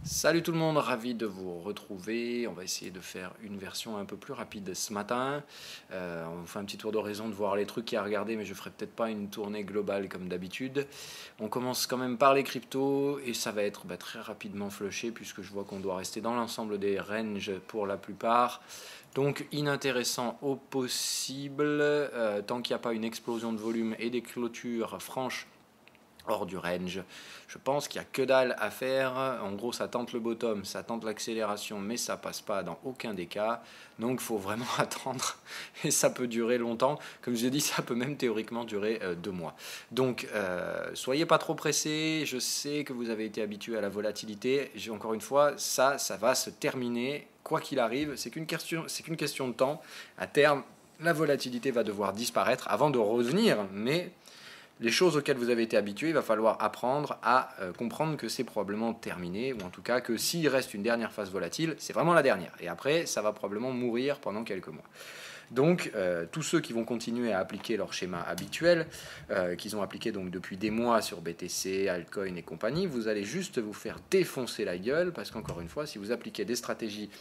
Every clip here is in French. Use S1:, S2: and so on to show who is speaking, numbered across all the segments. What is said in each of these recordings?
S1: Salut tout le monde, ravi de vous retrouver. On va essayer de faire une version un peu plus rapide ce matin. On vous fait un petit tour d'horizon de voir les trucs qu'il y a à regarder, mais je ferai peut-être pas une tournée globale comme d'habitude. On commence quand même par les cryptos et ça va être très rapidement flushé puisque je vois qu'on doit rester dans l'ensemble des ranges pour la plupart. Donc inintéressant au possible, tant qu'il n'y a pas une explosion de volume et des clôtures franches hors du range. Je pense qu'il n'y a que dalle à faire. En gros, ça tente le bottom, ça tente l'accélération, mais ça passe pas dans aucun des cas. Donc, il faut vraiment attendre. Et ça peut durer longtemps. Comme je l'ai dit, ça peut même théoriquement durer 2 mois. Donc, soyez pas trop pressés. Je sais que vous avez été habitués à la volatilité. Encore une fois, ça va se terminer. Quoi qu'il arrive, c'est qu'une question de temps. À terme, la volatilité va devoir disparaître avant de revenir. Mais les choses auxquelles vous avez été habitué, il va falloir apprendre à comprendre que c'est probablement terminé, ou en tout cas que s'il reste une dernière phase volatile, c'est vraiment la dernière. Et après, ça va probablement mourir pendant quelques mois. Donc, tous ceux qui vont continuer à appliquer leur schéma habituel, qu'ils ont appliqué donc depuis des mois sur BTC, Altcoin et compagnie, vous allez juste vous faire défoncer la gueule, parce qu'encore une fois, si vous appliquez des stratégies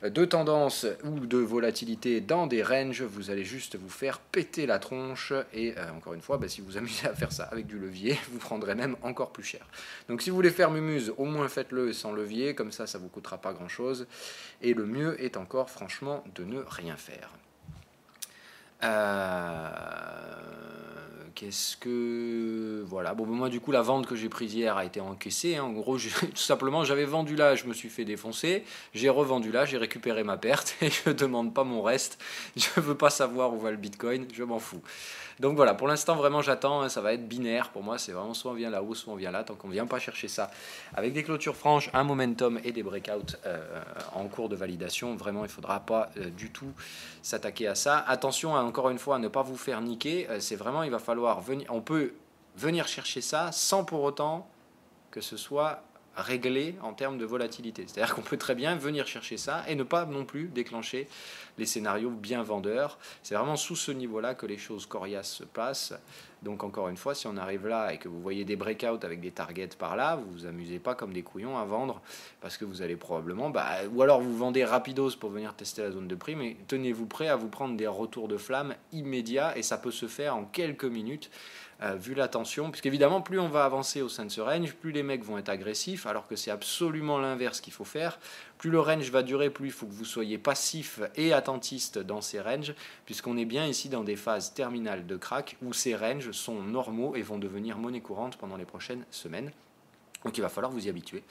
S1: de tendance ou de volatilité dans des ranges, vous allez juste vous faire péter la tronche et encore une fois, si vous vous amusez à faire ça avec du levier, vous prendrez même encore plus cher. Donc si vous voulez faire mumuse, au moins faites-le sans levier, comme ça vous coûtera pas grand chose et le mieux est encore franchement de ne rien faire. Qu'est-ce que... Voilà, bon, moi du coup la vente que j'ai prise hier a été encaissée, hein. En gros, tout simplement, j'avais vendu là, je me suis fait défoncer, j'ai revendu là, j'ai récupéré ma perte et je ne demande pas mon reste, je ne veux pas savoir où va le Bitcoin, je m'en fous. Donc voilà, pour l'instant vraiment j'attends, hein, ça va être binaire, pour moi c'est vraiment soit on vient là-haut, soit on vient là, tant qu'on ne vient pas chercher ça. Avec des clôtures franches, un momentum et des breakouts en cours de validation, vraiment il ne faudra pas du tout s'attaquer à ça. Attention encore une fois à ne pas vous faire niquer, c'est vraiment, il va falloir venir, on peut venir chercher ça sans pour autant que ce soit réglé en termes de volatilité. C'est-à-dire qu'on peut très bien venir chercher ça et ne pas non plus déclencher les scénarios bien vendeurs. C'est vraiment sous ce niveau-là que les choses coriaces se passent. Donc encore une fois, si on arrive là et que vous voyez des breakouts avec des targets par là, vous vous amusez pas comme des couillons à vendre parce que vous allez probablement, ou alors vous vendez rapidos pour venir tester la zone de prix, mais tenez-vous prêt à vous prendre des retours de flamme immédiats et ça peut se faire en quelques minutes. Vu la tension, puisqu'évidemment plus on va avancer au sein de ce range, plus les mecs vont être agressifs, alors que c'est absolument l'inverse qu'il faut faire. Plus le range va durer, plus il faut que vous soyez passif et attentiste dans ces ranges, puisqu'on est bien ici dans des phases terminales de crack, où ces ranges sont normaux et vont devenir monnaie courante pendant les prochaines semaines. Donc il va falloir vous y habituer.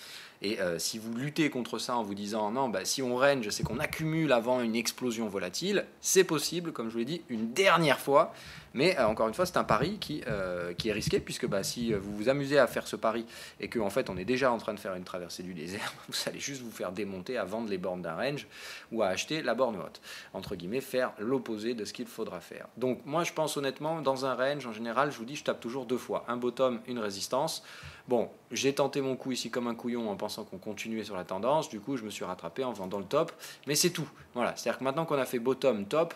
S1: Et si vous luttez contre ça en vous disant non, si on range, c'est qu'on accumule avant une explosion volatile, c'est possible, comme je vous l'ai dit, une dernière fois. Mais encore une fois, c'est un pari qui est risqué, puisque si vous vous amusez à faire ce pari et qu'en fait on est déjà en train de faire une traversée du désert, vous allez juste vous faire démonter à vendre les bornes d'un range ou à acheter la borne haute. Entre guillemets, faire l'opposé de ce qu'il faudra faire. Donc moi je pense honnêtement, dans un range, en général, je vous dis, je tape toujours 2 fois. Un bottom, une résistance. Bon, j'ai tenté mon coup ici comme un couillon en pensant qu'on continuait sur la tendance. Du coup, je me suis rattrapé en vendant le top. Mais c'est tout. Voilà. C'est-à-dire que maintenant qu'on a fait bottom, top,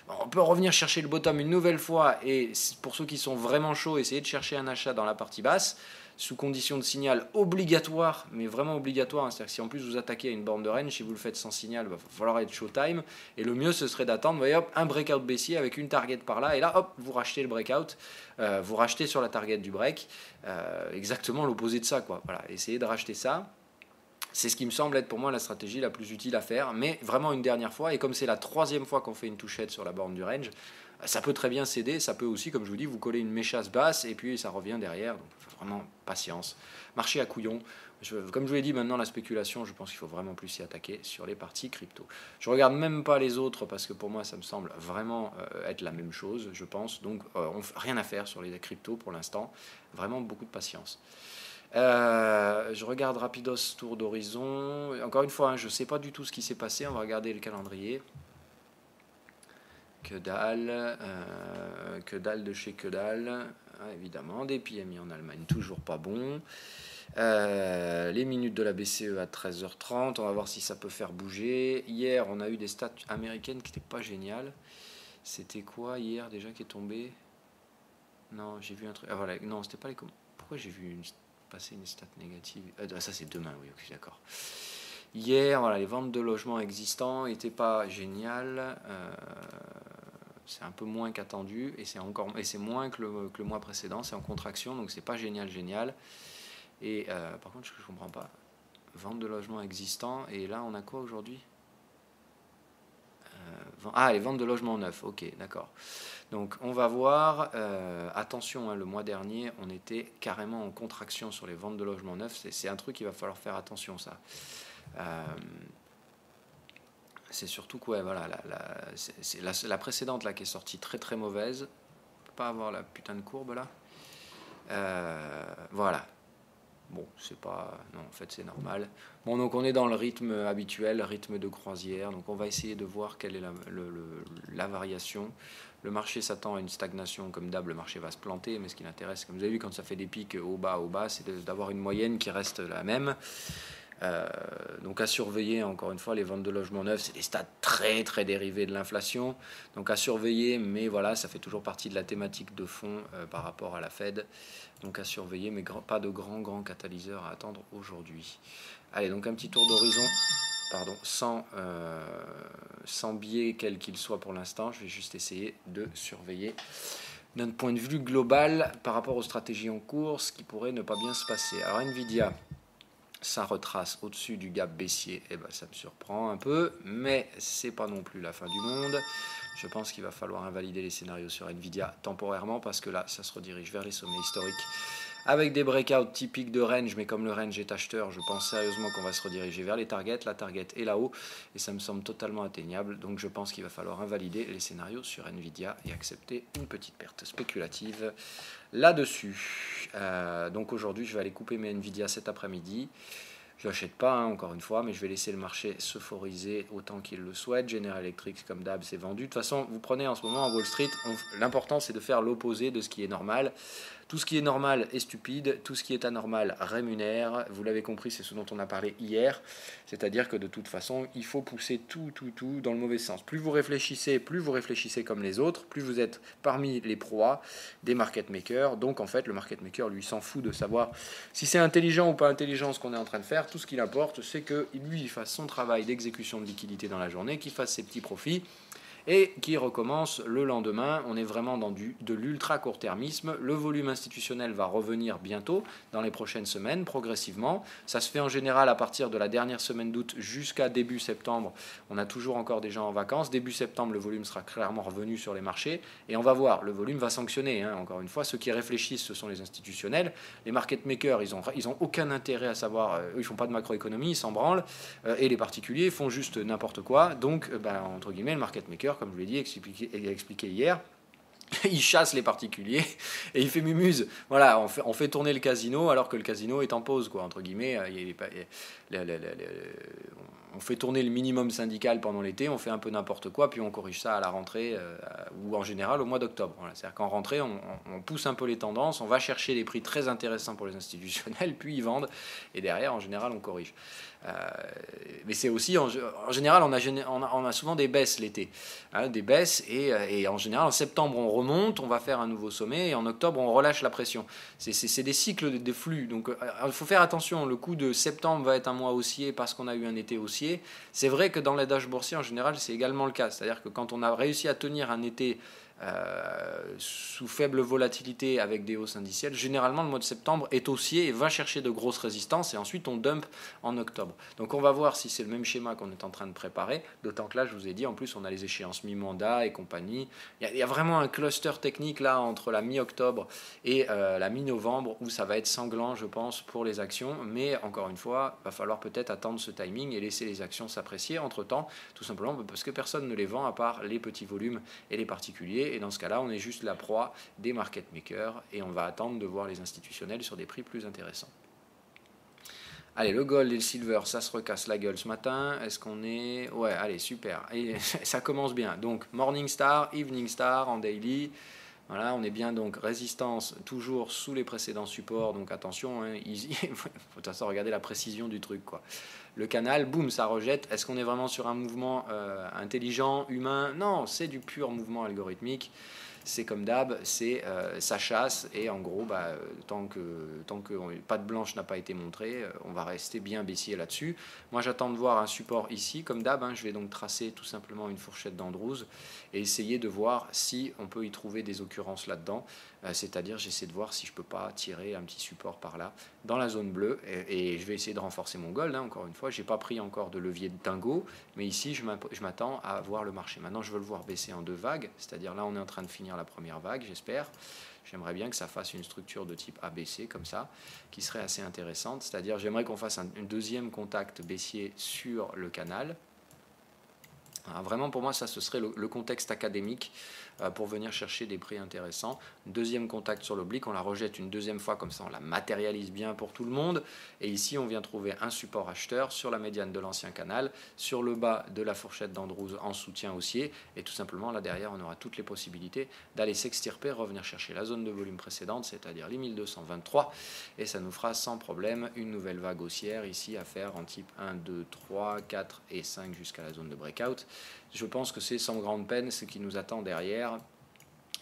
S1: on peut revenir chercher le bottom une nouvelle fois. Et pour ceux qui sont vraiment chauds, essayer de chercher un achat dans la partie basse, sous condition de signal obligatoire, mais vraiment obligatoire. Hein. C'est-à-dire que si en plus vous attaquez à une borne de range, si vous le faites sans signal, il va falloir être showtime. Et le mieux, ce serait d'attendre, voyez, hop, un breakout baissier avec une target par là. Et là, hop, vous rachetez le breakout. Vous rachetez sur la target du break. Exactement l'opposé de ça, quoi. Voilà, essayez de racheter ça. C'est ce qui me semble être pour moi la stratégie la plus utile à faire, mais vraiment une dernière fois, et comme c'est la 3e fois qu'on fait une touchette sur la borne du range, ça peut très bien céder, ça peut aussi, comme je vous dis, vous coller une méchasse basse, et puis ça revient derrière, donc vraiment patience. Marché à couillon, comme je vous l'ai dit, maintenant la spéculation, je pense qu'il faut vraiment plus s'y attaquer sur les parties crypto. Je regarde même pas les autres, parce que pour moi ça me semble vraiment être la même chose, je pense, donc rien à faire sur les cryptos pour l'instant, vraiment beaucoup de patience. Je regarde rapidos tour d'horizon. Encore une fois, je ne sais pas du tout ce qui s'est passé. On va regarder le calendrier. Que dalle de chez que dalle. Ah, évidemment, des PMI en Allemagne, toujours pas bon. Les minutes de la BCE à 13h30. On va voir si ça peut faire bouger. Hier, on a eu des stats américaines qui n'étaient pas géniales. C'était quoi hier déjà qui est tombé? Non, j'ai vu un truc. Ah voilà, non, c'était pas les. Pourquoi j'ai vu une passer une stat négative. Ça c'est demain, oui, ok, d'accord. Hier, voilà, les ventes de logements existants n'étaient pas géniales. C'est un peu moins qu'attendu et c'est moins que le mois précédent. C'est en contraction, donc c'est pas génial. Et par contre, je comprends pas. Vente de logements existants. Et là, on a quoi aujourd'hui? Les ventes de logements neufs. Ok, d'accord. Donc on va voir, attention, hein, le mois dernier, on était carrément en contraction sur les ventes de logements neufs. C'est un truc qu'il va falloir faire attention, ça. C'est surtout que, ouais, voilà, c'est la précédente là qui est sortie très très mauvaise. On peut pas avoir la putain de courbe là. Voilà. Bon, c'est pas... Non, en fait, c'est normal. Bon, donc on est dans le rythme habituel, rythme de croisière. Donc on va essayer de voir quelle est la variation. Le marché s'attend à une stagnation. Comme d'hab, le marché va se planter. Mais ce qui l'intéresse, comme vous avez vu, quand ça fait des pics au bas, c'est d'avoir une moyenne qui reste la même. Donc à surveiller, encore une fois, les ventes de logements neufs, c'est des stats très très dérivés de l'inflation, donc à surveiller, mais voilà, ça fait toujours partie de la thématique de fond par rapport à la Fed, donc à surveiller, mais pas de grands catalyseurs à attendre aujourd'hui. Allez, donc un petit tour d'horizon, pardon, sans biais quel qu'il soit pour l'instant. Je vais juste essayer de surveiller d'un point de vue global par rapport aux stratégies en cours, ce qui pourrait ne pas bien se passer. Alors Nvidia, ça retrace au-dessus du gap baissier, et ça me surprend un peu, mais c'est pas non plus la fin du monde. Je pense qu'il va falloir invalider les scénarios sur Nvidia temporairement, parce que là, ça se redirige vers les sommets historiques. Avec des breakouts typiques de range, mais comme le range est acheteur, je pense sérieusement qu'on va se rediriger vers les targets. La target est là-haut, et ça me semble totalement atteignable. Donc je pense qu'il va falloir invalider les scénarios sur Nvidia et accepter une petite perte spéculative là-dessus. Donc aujourd'hui, je vais aller couper mes Nvidia cet après-midi. Je n'achète pas, hein, encore une fois, mais je vais laisser le marché s'euphoriser autant qu'il le souhaite. General Electric, comme d'hab, c'est vendu. De toute façon, vous prenez en ce moment en Wall Street, l'important c'est de faire l'opposé de ce qui est normal. Tout ce qui est normal est stupide, tout ce qui est anormal rémunère. Vous l'avez compris, c'est ce dont on a parlé hier. C'est-à-dire que de toute façon, il faut pousser tout dans le mauvais sens. Plus vous réfléchissez comme les autres, plus vous êtes parmi les proies des market makers. Donc en fait, le market maker, lui, s'en fout de savoir si c'est intelligent ou pas intelligent ce qu'on est en train de faire. Tout ce qu'il importe, c'est que lui, il fasse son travail d'exécution de liquidité dans la journée, qu'il fasse ses petits profits, et qui recommence le lendemain. On est vraiment dans de l'ultra-court-termisme. Le volume institutionnel va revenir bientôt, dans les prochaines semaines, progressivement. Ça se fait en général à partir de la dernière semaine d'août jusqu'à début septembre. On a toujours encore des gens en vacances. Début septembre, le volume sera clairement revenu sur les marchés. Et on va voir, le volume va sanctionner. Encore une fois, ceux qui réfléchissent, ce sont les institutionnels. Les market makers, ils ont aucun intérêt à savoir. Ils font pas de macroéconomie, ils s'en branlent. Et les particuliers font juste n'importe quoi. Donc, entre guillemets, le market maker, comme je vous l'ai dit, expliqué hier, il chasse les particuliers et il fait mumuse. Voilà, on fait tourner le casino alors que le casino est en pause, quoi, entre guillemets. On fait tourner le minimum syndical pendant l'été, on fait un peu n'importe quoi, puis on corrige ça à la rentrée ou en général au mois d'octobre. Voilà, c'est-à-dire qu'en rentrée, on pousse un peu les tendances, on va chercher des prix très intéressants pour les institutionnels, puis ils vendent, et derrière, en général, on corrige. Mais c'est aussi, en général, on a souvent des baisses l'été, des baisses, et en général, en septembre, on remonte, on va faire un nouveau sommet, et en octobre, on relâche la pression. C'est des cycles de flux, donc il faut faire attention. Le coup de septembre va être un mois haussier parce qu'on a eu un été haussier. C'est vrai que dans les dash boursiers, en général, c'est également le cas. C'est-à-dire que quand on a réussi à tenir un été sous faible volatilité avec des hausses indicielles, généralement le mois de septembre est haussier et va chercher de grosses résistances et ensuite on dump en octobre. Donc on va voir si c'est le même schéma qu'on est en train de préparer, d'autant que là je vous ai dit, en plus on a les échéances mi-mandat et compagnie. Il y a vraiment un cluster technique là entre la mi-octobre et la mi-novembre où ça va être sanglant, je pense, pour les actions, mais encore une fois, il va falloir peut-être attendre ce timing et laisser les actions s'apprécier entre temps, tout simplement parce que personne ne les vend à part les petits volumes et les particuliers. Et dans ce cas-là, on est juste la proie des market makers et on va attendre de voir les institutionnels sur des prix plus intéressants. Allez, le gold et le silver, ça se recasse la gueule ce matin. Est-ce qu'on est... Ouais, allez, super. Et ça commence bien. Donc, Morning Star, Evening Star en daily. Voilà, on est bien, donc résistance toujours sous les précédents supports, donc attention, il faut de toute façon regarder la précision du truc, quoi. Le canal, boum, ça rejette. Est-ce qu'on est vraiment sur un mouvement intelligent, humain? Non, c'est du pur mouvement algorithmique. c'est comme d'hab, c'est ça chasse, et en gros, tant que pas de blanche n'a pas été montrée, on va rester bien baissier là-dessus. Moi, j'attends de voir un support ici, comme d'hab, je vais donc tracer tout simplement une fourchette d'Andrews et essayer de voir si on peut y trouver des occurrences là-dedans, c'est-à-dire j'essaie de voir si je peux pas tirer un petit support par là, dans la zone bleue, et je vais essayer de renforcer mon gold, encore une fois, j'ai pas pris encore de levier de dingo, mais ici, je m'attends à voir le marché. Maintenant, je veux le voir baisser en 2 vagues, c'est-à-dire là, on est en train de finir la première vague, j'espère. J'aimerais bien que ça fasse une structure de type ABC, comme ça, qui serait assez intéressante. C'est-à-dire, j'aimerais qu'on fasse un deuxième contact baissier sur le canal. Alors, vraiment, pour moi, ça, ce serait le contexte académique pour venir chercher des prix intéressants. Deuxième contact sur l'oblique, on la rejette une deuxième fois, comme ça on la matérialise bien pour tout le monde. Et ici, on vient trouver un support acheteur sur la médiane de l'ancien canal, sur le bas de la fourchette d'Andrews en soutien haussier. Et tout simplement, là derrière, on aura toutes les possibilités d'aller s'extirper, revenir chercher la zone de volume précédente, c'est-à-dire les 1223. Et ça nous fera sans problème une nouvelle vague haussière ici à faire en type 1, 2, 3, 4 et 5 jusqu'à la zone de breakout. Je pense que c'est sans grande peine ce qui nous attend derrière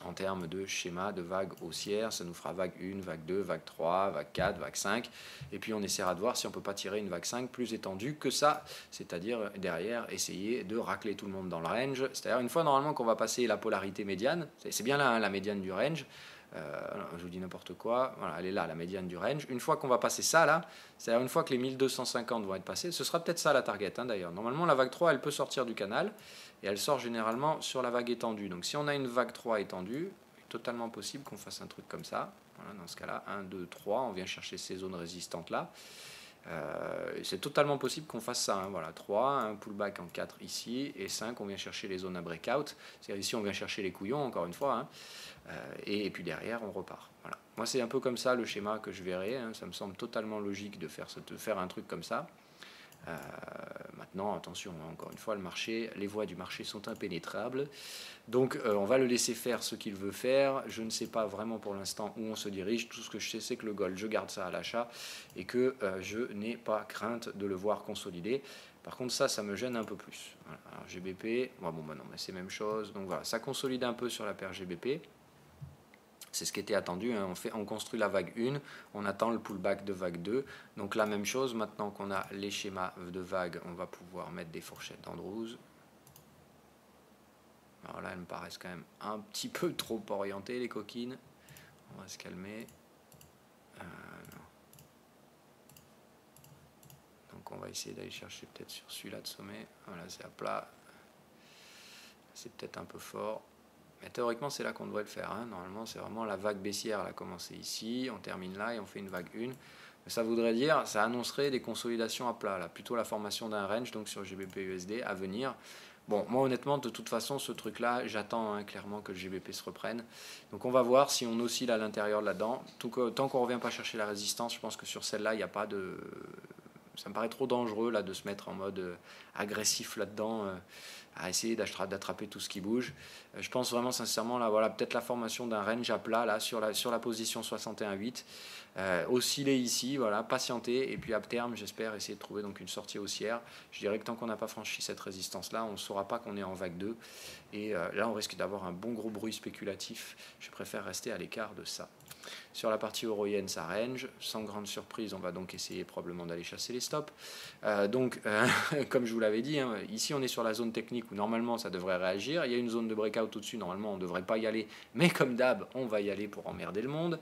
S1: en termes de schéma de vague haussière. Ça nous fera vague 1, vague 2, vague 3, vague 4, vague 5. Et puis on essaiera de voir si on ne peut pas tirer une vague 5 plus étendue que ça. C'est-à-dire derrière essayer de racler tout le monde dans le range. C'est-à-dire une fois normalement qu'on va passer la polarité médiane, c'est bien là la médiane du range. Je vous dis n'importe quoi, voilà, elle est là, la médiane du range. Une fois qu'on va passer ça là, c'est-à-dire une fois que les 1250 vont être passés, ce sera peut-être ça la target d'ailleurs. Normalement la vague 3 elle peut sortir du canal et elle sort généralement sur la vague étendue. Donc si on a une vague 3 étendue, il est totalement possible qu'on fasse un truc comme ça. Voilà, dans ce cas-là, 1, 2, 3, on vient chercher ces zones résistantes là. C'est totalement possible qu'on fasse ça. Voilà, 3, un pullback en 4 ici, et 5, on vient chercher les zones à breakout. C'est-à-dire ici, on vient chercher les couillons, encore une fois. Et puis derrière, on repart. Voilà. Moi, c'est un peu comme ça le schéma que je verrai. Ça me semble totalement logique de faire un truc comme ça. Maintenant, attention, encore une fois, le marché, les voies du marché sont impénétrables. Donc, on va le laisser faire ce qu'il veut faire. Je ne sais pas vraiment pour l'instant où on se dirige. Tout ce que je sais, c'est que le gold, je garde ça à l'achat et que je n'ai pas crainte de le voir consolider. Par contre, ça me gêne un peu plus. Voilà. Alors, GBP, non, mais c'est la même chose. Donc voilà, ça consolide un peu sur la paire GBP. C'est ce qui était attendu, on construit la vague 1, on attend le pullback de vague 2. Donc la même chose, maintenant qu'on a les schémas de vague, on va pouvoir mettre des fourchettes d'Andrews. Alors là, elles me paraissent quand même un petit peu trop orientées, les coquines. On va se calmer. Non. Donc on va essayer d'aller chercher peut-être sur celui-là de sommet. Voilà, c'est à plat. C'est peut-être un peu fort. Mais théoriquement, c'est là qu'on devrait le faire. Normalement, c'est vraiment la vague baissière. Elle a commencé ici, on termine là et on fait une vague 1. Mais ça voudrait dire, ça annoncerait des consolidations à plat. Là. Plutôt la formation d'un range, donc sur GBP USD, à venir. Bon, moi honnêtement, de toute façon, ce truc-là, j'attends clairement que le GBP se reprenne. Donc on va voir si on oscille à l'intérieur là-dedans. Tant qu'on ne revient pas chercher la résistance, je pense que sur celle-là, il n'y a pas de... Ça me paraît trop dangereux là, de se mettre en mode agressif là-dedans, à essayer d'attraper tout ce qui bouge. Je pense vraiment sincèrement, là, voilà, peut-être la formation d'un range à plat là, sur la position 61,8. Osciller ici, voilà, patienter, et puis à terme, j'espère essayer de trouver donc une sortie haussière. Je dirais que tant qu'on n'a pas franchi cette résistance-là, on ne saura pas qu'on est en vague 2. Et là, on risque d'avoir un bon gros bruit spéculatif. Je préfère rester à l'écart de ça. Sur la partie euro-yen, ça range. Sans grande surprise, on va donc essayer probablement d'aller chasser les stops. Comme je vous l'avais dit, ici on est sur la zone technique où normalement ça devrait réagir. Il y a une zone de breakout au-dessus, normalement on ne devrait pas y aller. Mais comme d'hab, on va y aller pour emmerder le monde.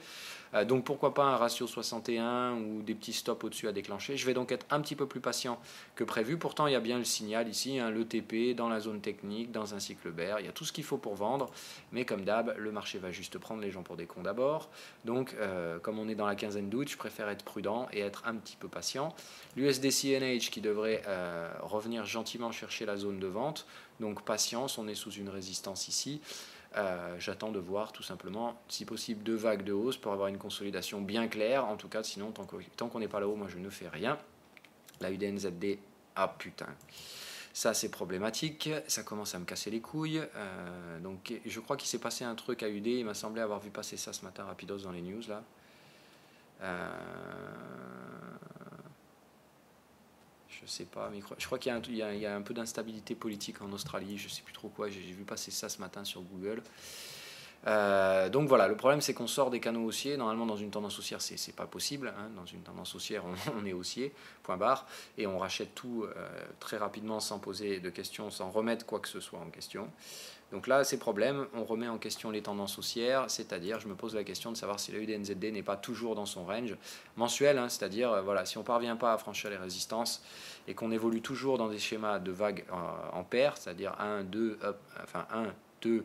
S1: Donc pourquoi pas un ratio 61 ou des petits stops au-dessus à déclencher. Je vais donc être un petit peu plus patient que prévu. Pourtant, il y a bien le signal ici, le TP dans la zone technique, dans un cycle bear. Il y a tout ce qu'il faut pour vendre. Mais comme d'hab, le marché va juste prendre les gens pour des cons d'abord. Donc, comme on est dans la quinzaine d'août, je préfère être prudent et être un petit peu patient. L'USD CNH qui devrait revenir gentiment chercher la zone de vente. Donc patience, on est sous une résistance ici. J'attends de voir tout simplement, si possible, 2 vagues de hausse pour avoir une consolidation bien claire. En tout cas, sinon, tant qu'on n'est pas là-haut, moi je ne fais rien. La UDNZD, ah putain, ça c'est problématique, ça commence à me casser les couilles. Donc je crois qu'il s'est passé un truc à UD, il m'a semblé avoir vu passer ça ce matin rapidos dans les news là. Je sais pas, mais je crois qu'il y a un peu d'instabilité politique en Australie, je sais plus trop quoi, j'ai vu passer ça ce matin sur Google. Donc voilà, le problème c'est qu'on sort des canaux haussiers. Normalement dans une tendance haussière c'est pas possible, hein. Dans une tendance haussière on est haussier, point barre, et on rachète tout très rapidement sans poser de questions, sans remettre quoi que ce soit en question. Donc là c'est problème, on remet en question les tendances haussières, c'est-à-dire je me pose la question de savoir si la UDNZD n'est pas toujours dans son range mensuel, hein, c'est-à-dire voilà, si on ne parvient pas à franchir les résistances et qu'on évolue toujours dans des schémas de vagues en paire, c'est-à-dire 1, 2, enfin 1, 2,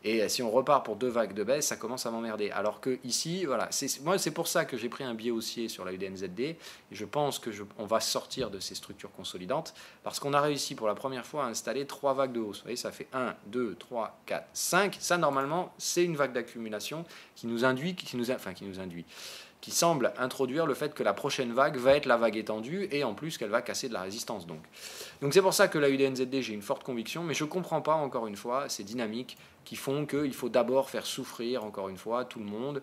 S1: et si on repart pour 2 vagues de baisse, ça commence à m'emmerder. Alors que ici, voilà, moi c'est pour ça que j'ai pris un biais haussier sur la UDNZD, et je pense que on va sortir de ces structures consolidantes, parce qu'on a réussi pour la première fois à installer 3 vagues de hausse. Vous voyez, ça fait 1, 2, 3, 4, 5. Ça, normalement, c'est une vague d'accumulation qui nous induit, qui semble introduire le fait que la prochaine vague va être la vague étendue et en plus qu'elle va casser de la résistance. Donc c'est pour ça que la UDNZD, j'ai une forte conviction, mais je ne comprends pas, encore une fois, ces dynamiques qui font qu'il faut d'abord faire souffrir, encore une fois, tout le monde.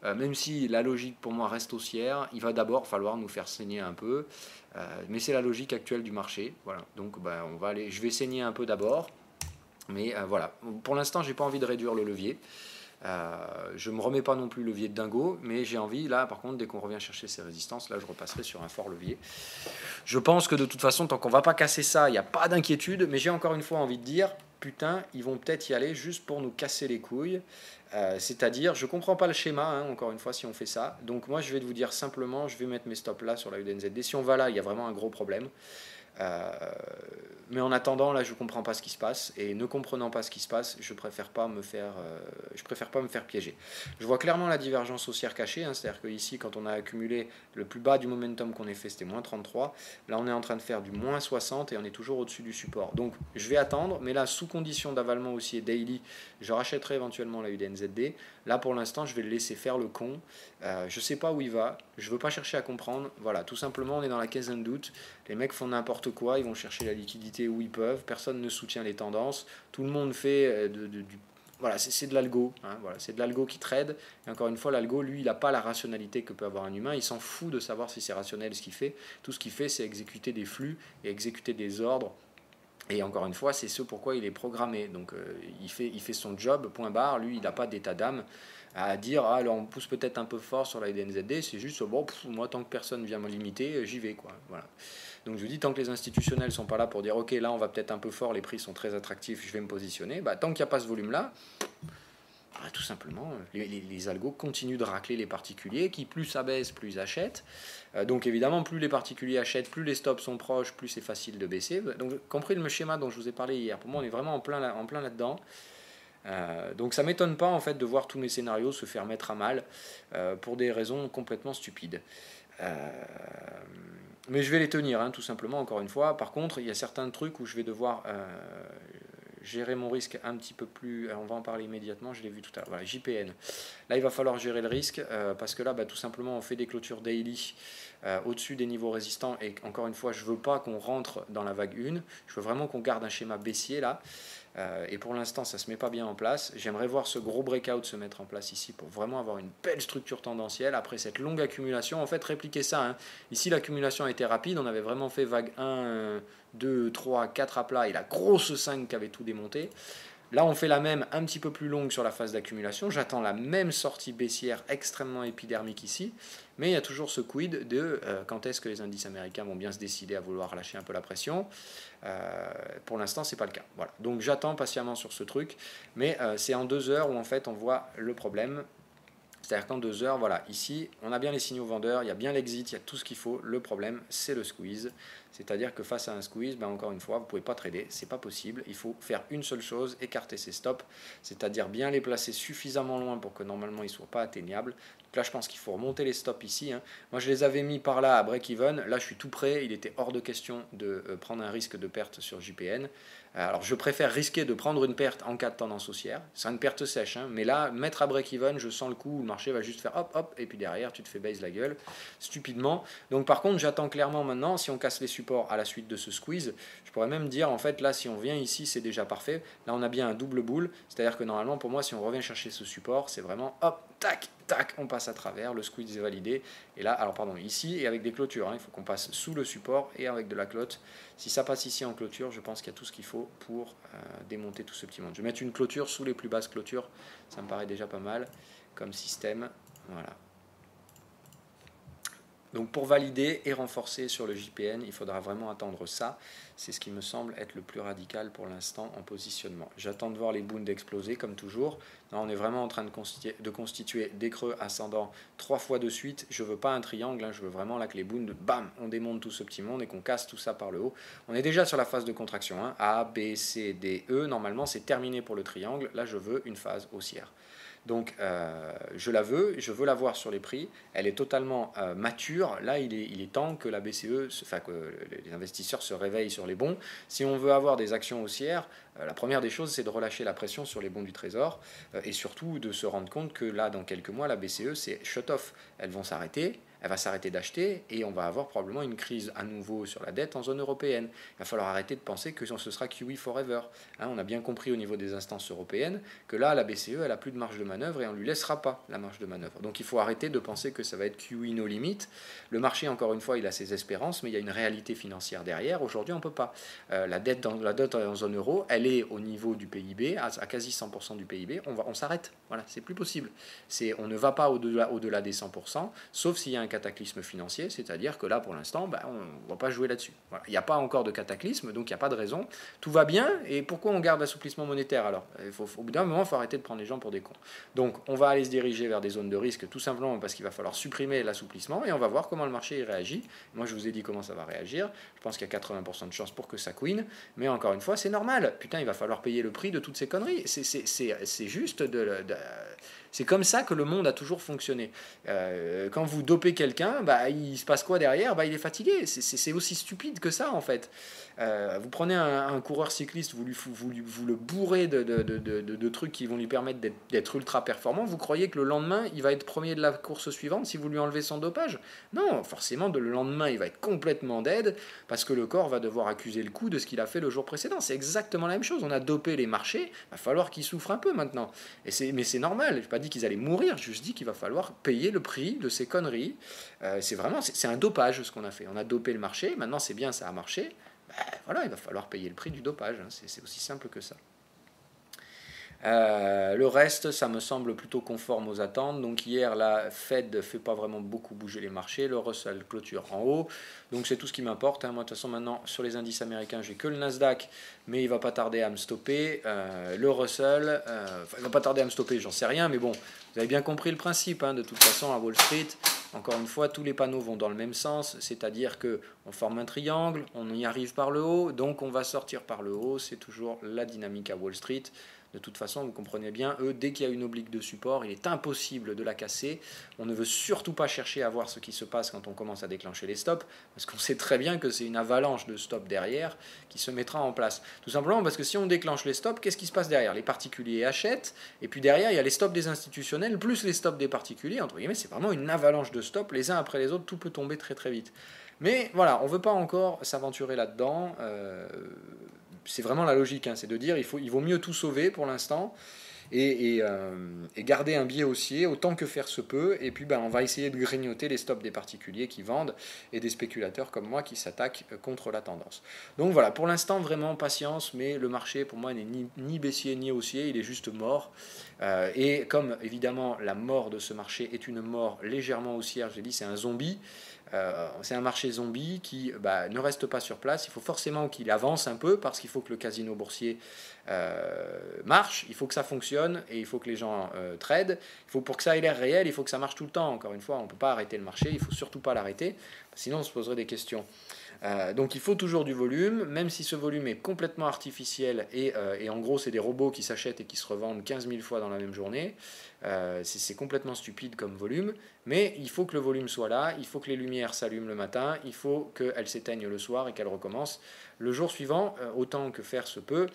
S1: Même si la logique pour moi reste haussière, il va d'abord falloir nous faire saigner un peu. Mais c'est la logique actuelle du marché. Voilà. Donc je vais saigner un peu d'abord. Mais voilà, pour l'instant, j'ai pas envie de réduire le levier. Je ne me remets pas non plus levier de dingo, mais j'ai envie, là par contre, dès qu'on revient chercher ces résistances, là je repasserai sur un fort levier. Je pense que de toute façon, tant qu'on ne va pas casser ça, il n'y a pas d'inquiétude, mais j'ai encore une fois envie de dire, putain, ils vont peut-être y aller juste pour nous casser les couilles. C'est-à-dire, je ne comprends pas le schéma, hein, encore une fois, si on fait ça. Donc moi, je vais vous dire simplement, je vais mettre mes stops là sur la UDNZD. Si on va là, il y a vraiment un gros problème. Mais en attendant, là, je ne comprends pas ce qui se passe. Et ne comprenant pas ce qui se passe, je préfère pas me faire piéger. Je vois clairement la divergence haussière cachée. Hein, c'est-à-dire qu'ici, quand on a accumulé le plus bas du momentum qu'on ait fait, c'était moins 33. Là, on est en train de faire du moins 60 et on est toujours au-dessus du support. Donc, je vais attendre. Mais là, sous condition d'avalement haussier daily, je rachèterai éventuellement la UDNZD. Là, pour l'instant, je vais le laisser faire le con. Je ne sais pas où il va. Je ne veux pas chercher à comprendre. Voilà, tout simplement, on est dans la caisse d'un doute. Les mecs font n'importe quoi. Ils vont chercher la liquidité où ils peuvent. Personne ne soutient les tendances. Tout le monde fait voilà, c'est de l'algo. Hein, voilà, c'est de l'algo qui trade. Et encore une fois, l'algo, lui, il n'a pas la rationalité que peut avoir un humain. Il s'en fout de savoir si c'est rationnel ce qu'il fait. Tout ce qu'il fait, c'est exécuter des flux et exécuter des ordres. Et encore une fois, c'est ce pourquoi il est programmé. Donc il fait son job, point barre. Lui, il n'a pas d'état d'âme à dire ah, alors on pousse peut-être un peu fort sur la IDNZD. C'est juste bon, moi tant que personne vient me limiter, j'y vais quoi. Voilà. Donc je vous dis, tant que les institutionnels ne sont pas là pour dire ok, là on va peut-être un peu fort, les prix sont très attractifs, je vais me positionner, tant qu'il n'y a pas ce volume-là, tout simplement, les algos continuent de racler les particuliers qui, plus ça baisse, plus ils achètent. Donc évidemment, plus les particuliers achètent, plus les stops sont proches, plus c'est facile de baisser. Donc, compris le schéma dont je vous ai parlé hier, pour moi on est vraiment en plein là-dedans. Donc ça m'étonne pas en fait de voir tous mes scénarios se faire mettre à mal pour des raisons complètement stupides. Mais je vais les tenir, hein, tout simplement, encore une fois. Par contre, il y a certains trucs où je vais devoir gérer mon risque un petit peu plus. On va en parler immédiatement, je l'ai vu tout à l'heure. Voilà, JPN. Là, il va falloir gérer le risque parce que là, tout simplement, on fait des clôtures daily au-dessus des niveaux résistants. Et encore une fois, je ne veux pas qu'on rentre dans la vague 1. Je veux vraiment qu'on garde un schéma baissier là. Et pour l'instant, ça ne se met pas bien en place. J'aimerais voir ce gros breakout se mettre en place ici pour vraiment avoir une belle structure tendancielle. Après cette longue accumulation, en fait, répliquer ça. Hein. Ici, l'accumulation a été rapide. On avait vraiment fait vague 1, 2, 3, 4 à plat et la grosse 5 qui avait tout démonté. Là, on fait la même un petit peu plus longue sur la phase d'accumulation. J'attends la même sortie baissière extrêmement épidermique ici. Mais il y a toujours ce quid de quand est-ce que les indices américains vont bien se décider à vouloir lâcher un peu la pression. Pour l'instant, ce n'est pas le cas. Voilà. Donc j'attends patiemment sur ce truc. Mais c'est en 2 heures où en fait on voit le problème. C'est-à-dire qu'en 2 heures, voilà, ici, on a bien les signaux vendeurs, il y a bien l'exit, il y a tout ce qu'il faut. Le problème, c'est le squeeze. C'est-à-dire que face à un squeeze, encore une fois, vous ne pouvez pas trader, c'est pas possible. Il faut faire une seule chose, écarter ses stops, c'est-à-dire bien les placer suffisamment loin pour que normalement ils ne soient pas atteignables. Donc là, je pense qu'il faut remonter les stops ici. Hein. Moi, je les avais mis par là à break-even. Là, je suis tout prêt. Il était hors de question de prendre un risque de perte sur JPN. Alors, je préfère risquer de prendre une perte en cas de tendance haussière. C'est une perte sèche, hein, mais là, mettre à break-even, je sens le coup où le marché va juste faire hop, hop, et puis derrière, tu te fais base la gueule, stupidement. Donc, par contre, j'attends clairement maintenant, si on casse les supports à la suite de ce squeeze, je pourrais même dire, en fait, là, si on vient ici, c'est déjà parfait. Là, on a bien un double boule, c'est-à-dire que normalement, pour moi, si on revient chercher ce support, c'est vraiment hop, tac, tac, on passe à travers, le squeeze est validé. Et là, alors pardon, ici et avec des clôtures, hein, il faut qu'on passe sous le support et avec de la clotte. Si ça passe ici en clôture, je pense qu'il y a tout ce qu'il faut pour démonter tout ce petit monde. Je vais mettre une clôture sous les plus basses clôtures, ça me paraît déjà pas mal comme système. Voilà. Donc pour valider et renforcer sur le JPN, il faudra vraiment attendre ça. C'est ce qui me semble être le plus radical pour l'instant en positionnement. J'attends de voir les bounds exploser comme toujours. Là, on est vraiment en train de constituer des creux ascendants 3 fois de suite. Je ne veux pas un triangle, hein, je veux vraiment là que les bounds, bam, on démonte tout ce petit monde et qu'on casse tout ça par le haut. On est déjà sur la phase de contraction. Hein. A, B, C, D, E. Normalement, c'est terminé pour le triangle. Là, je veux une phase haussière. Donc je veux la voir sur les prix, elle est totalement mature, là il est temps que la BCE, enfin que les investisseurs se réveillent sur les bons. Si on veut avoir des actions haussières, la première des choses c'est de relâcher la pression sur les bons du Trésor et surtout de se rendre compte que là dans quelques mois la BCE c'est shut-off, elles vont s'arrêter. Elle va s'arrêter d'acheter et on va avoir probablement une crise à nouveau sur la dette en zone européenne. Il va falloir arrêter de penser que ce sera QE forever. Hein, on a bien compris au niveau des instances européennes que là, la BCE, elle n'a plus de marge de manœuvre et on ne lui laissera pas la marge de manœuvre. Donc il faut arrêter de penser que ça va être QE no limit. Le marché, encore une fois, il a ses espérances, mais il y a une réalité financière derrière. Aujourd'hui, on ne peut pas. La dette en zone euro, elle est au niveau du PIB, à quasi 100% du PIB. On s'arrête. Voilà, c'est plus possible. On ne va pas au-delà des 100%, sauf s'il y a un cataclysme financier, c'est-à-dire que là, pour l'instant, on ne va pas jouer là-dessus. Voilà. Il n'y a pas encore de cataclysme, donc il n'y a pas de raison. Tout va bien, et pourquoi on garde l'assouplissement monétaire alors? Au bout d'un moment, il faut arrêter de prendre les gens pour des cons. Donc, on va aller se diriger vers des zones de risque, tout simplement parce qu'il va falloir supprimer l'assouplissement, et on va voir comment le marché réagit. Moi, je vous ai dit comment ça va réagir. Je pense qu'il y a 80% de chances pour que ça queen, mais encore une fois, c'est normal. Putain, il va falloir payer le prix de toutes ces conneries. C'est juste c'est comme ça que le monde a toujours fonctionné. Quand vous dopez quelqu'un, il se passe quoi derrière? Il est fatigué. C'est aussi stupide que ça, en fait. Vous prenez un coureur cycliste, vous le bourrez de trucs qui vont lui permettre d'être ultra performant. Vous croyez que le lendemain, il va être premier de la course suivante si vous lui enlevez son dopage? Non, forcément, le lendemain, il va être complètement dead parce que le corps va devoir accuser le coup de ce qu'il a fait le jour précédent. C'est exactement la même chose. On a dopé les marchés, il va falloir qu'ils souffrent un peu maintenant. Mais c'est normal. Je n'ai pas dit qu'ils allaient mourir, je juste dit qu'il va falloir payer le prix de ces conneries. C'est un dopage ce qu'on a fait. On a dopé le marché, maintenant c'est bien, ça a marché. Voilà, il va falloir payer le prix du dopage. Hein. C'est aussi simple que ça. Le reste, ça me semble plutôt conforme aux attentes. Donc hier, la Fed ne fait pas vraiment beaucoup bouger les marchés. Le Russell clôture en haut. Donc c'est tout ce qui m'importe. Hein. Moi, de toute façon, maintenant, sur les indices américains, j'ai que le Nasdaq. Mais il ne va pas tarder à me stopper. Le Russell, il ne va pas tarder à me stopper, j'en sais rien. Mais bon, vous avez bien compris le principe. Hein. De toute façon, à Wall Street, encore une fois, tous les panneaux vont dans le même sens. C'est-à-dire qu'on forme un triangle, on y arrive par le haut. Donc on va sortir par le haut. C'est toujours la dynamique à Wall Street. De toute façon, vous comprenez bien, dès qu'il y a une oblique de support, il est impossible de la casser. On ne veut surtout pas chercher à voir ce qui se passe quand on commence à déclencher les stops, parce qu'on sait très bien que c'est une avalanche de stops derrière qui se mettra en place. Tout simplement parce que si on déclenche les stops, qu'est-ce qui se passe derrière? Les particuliers achètent, et puis derrière, il y a les stops des institutionnels, plus les stops des particuliers. Entre guillemets, c'est vraiment une avalanche de stops, les uns après les autres, tout peut tomber très très vite. Mais voilà, on ne veut pas encore s'aventurer là-dedans. C'est vraiment la logique, hein, c'est de dire il vaut mieux tout sauver pour l'instant et garder un biais haussier autant que faire se peut, et puis on va essayer de grignoter les stops des particuliers qui vendent et des spéculateurs comme moi qui s'attaquent contre la tendance. Donc voilà, pour l'instant vraiment patience, mais le marché pour moi n'est ni baissier ni haussier, il est juste mort. Et comme évidemment la mort de ce marché est une mort légèrement haussière, j'ai dit c'est un zombie. C'est un marché zombie qui ne reste pas sur place. Il faut forcément qu'il avance un peu parce qu'il faut que le casino boursier marche, il faut que ça fonctionne et il faut que les gens tradent. Pour que ça ait l'air réel, il faut que ça marche tout le temps. Encore une fois, on ne peut pas arrêter le marché, il ne faut surtout pas l'arrêter, sinon on se poserait des questions. Donc il faut toujours du volume, même si ce volume est complètement artificiel et en gros c'est des robots qui s'achètent et qui se revendent 15 000 fois dans la même journée. C'est complètement stupide comme volume, mais il faut que le volume soit là, il faut que les lumières s'allument le matin, il faut qu'elles s'éteignent le soir et qu'elles recommencent le jour suivant, autant que faire se peut.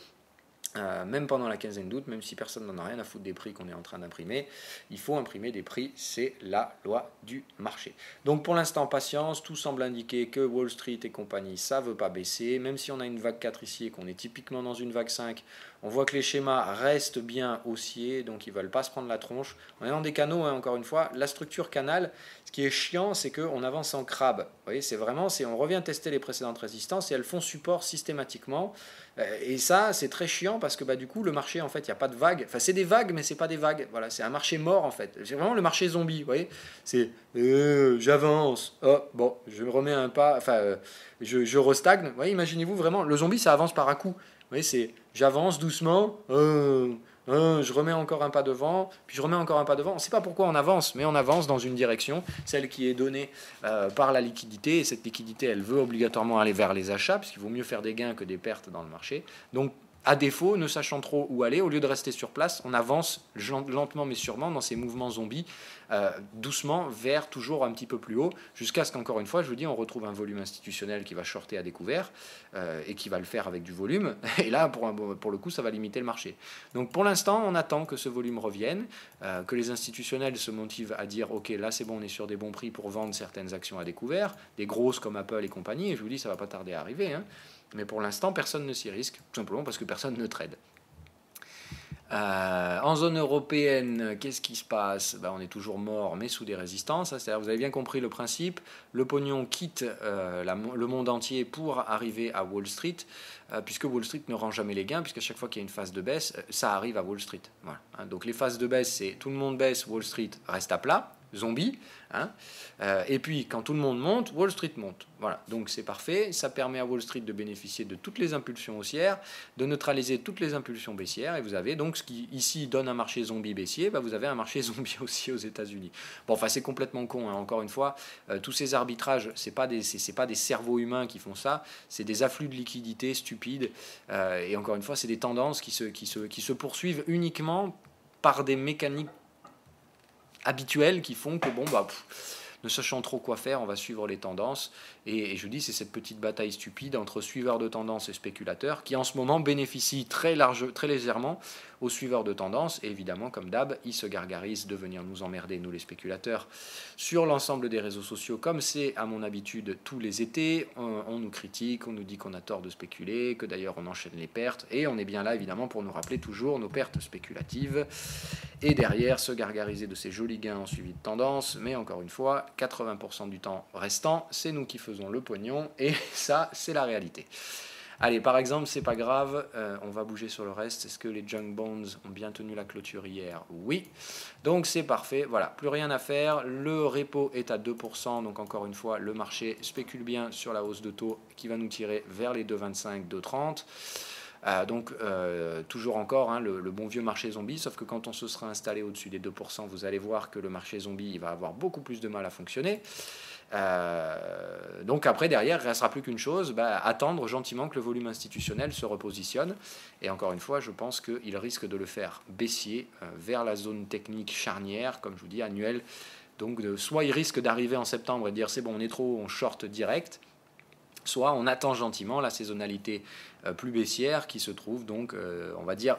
S1: Même pendant la quinzaine d'août, même si personne n'en a rien à foutre des prix qu'on est en train d'imprimer, il faut imprimer des prix, c'est la loi du marché. Donc pour l'instant, patience, tout semble indiquer que Wall Street et compagnie, ça ne veut pas baisser, même si on a une vague 4 ici et qu'on est typiquement dans une vague 5, On voit que les schémas restent bien haussiers, donc ils ne veulent pas se prendre la tronche. On est dans des canaux, hein, encore une fois. La structure canal, ce qui est chiant, c'est qu'on avance en crabe. Vous voyez, c'est vraiment, on revient tester les précédentes résistances et elles font support systématiquement. Et ça, c'est très chiant parce que du coup, le marché, en fait, il n'y a pas de vagues. Enfin, c'est des vagues, mais ce n'est pas des vagues. Voilà, c'est un marché mort, en fait. C'est vraiment le marché zombie, vous voyez. C'est j'avance. Oh, bon, je me remets un pas. Enfin, je restagne. Vous voyez, imaginez-vous vraiment, le zombie, ça avance par à-coups. Vous voyez, c'est j'avance doucement. Je remets encore un pas devant, puis je remets encore un pas devant. On ne sait pas pourquoi on avance, mais on avance dans une direction, celle qui est donnée par la liquidité. Et cette liquidité, elle veut obligatoirement aller vers les achats, puisqu'il vaut mieux faire des gains que des pertes dans le marché. Donc, à défaut, ne sachant trop où aller, au lieu de rester sur place, on avance lentement mais sûrement dans ces mouvements zombies, doucement vers toujours un petit peu plus haut, jusqu'à ce qu'encore une fois, je vous dis, on retrouve un volume institutionnel qui va shorter à découvert et qui va le faire avec du volume. Et là, pour le coup, ça va limiter le marché. Donc pour l'instant, on attend que ce volume revienne, que les institutionnels se motivent à dire ok, là c'est bon, on est sur des bons prix pour vendre certaines actions à découvert, des grosses comme Apple et compagnie, et je vous dis, ça va pas tarder à arriver, hein. Mais pour l'instant, personne ne s'y risque, tout simplement parce que personne ne trade. En zone européenne, qu'est-ce qui se passe? On est toujours mort, mais sous des résistances. C'est-à-dire, vous avez bien compris le principe. Le pognon quitte le monde entier pour arriver à Wall Street, puisque Wall Street ne rend jamais les gains, puisqu'à chaque fois qu'il y a une phase de baisse, ça arrive à Wall Street. Voilà. Donc les phases de baisse, c'est tout le monde baisse, Wall Street reste à plat. Zombie, hein. Et puis quand tout le monde monte, Wall Street monte. Voilà, donc c'est parfait. Ça permet à Wall Street de bénéficier de toutes les impulsions haussières, de neutraliser toutes les impulsions baissières. Et vous avez donc ce qui ici donne un marché zombie baissier, vous avez un marché zombie aussi aux États-Unis. Bon, enfin c'est complètement con. Hein. Encore une fois, tous ces arbitrages, c'est pas des cerveaux humains qui font ça, c'est des afflux de liquidités stupides. Et encore une fois, c'est des tendances qui se poursuivent uniquement par des mécaniques habituels qui font que ne sachant trop quoi faire, on va suivre les tendances. Et je vous dis, c'est cette petite bataille stupide entre suiveurs de tendances et spéculateurs qui en ce moment bénéficient très légèrement aux suiveurs de tendances. Et évidemment, comme d'hab, ils se gargarisent de venir nous emmerder, nous les spéculateurs, sur l'ensemble des réseaux sociaux, comme c'est à mon habitude tous les étés. On nous critique, on nous dit qu'on a tort de spéculer, que d'ailleurs on enchaîne les pertes. Et on est bien là, évidemment, pour nous rappeler toujours nos pertes spéculatives. Et derrière, se gargariser de ces jolis gains en suivi de tendance. Mais encore une fois, 80% du temps restant, c'est nous qui faisons le pognon, et ça, c'est la réalité. Allez, par exemple, c'est pas grave, on va bouger sur le reste. Est-ce que les junk bonds ont bien tenu la clôture hier? Oui. Donc c'est parfait, voilà, plus rien à faire. Le repo est à 2%, donc encore une fois, le marché spécule bien sur la hausse de taux qui va nous tirer vers les 2,25, 2,30. Donc toujours encore hein, le bon vieux marché zombie, sauf que quand on se sera installé au-dessus des 2%, vous allez voir que le marché zombie il va avoir beaucoup plus de mal à fonctionner. Donc après derrière il ne restera plus qu'une chose, attendre gentiment que le volume institutionnel se repositionne, et encore une fois je pense qu'il risque de le faire baissier vers la zone technique charnière, comme je vous dis annuelle. Donc soit il risque d'arriver en septembre et de dire c'est bon on est trop, on short direct, soit on attend gentiment la saisonnalité plus baissière qui se trouve donc, on va dire,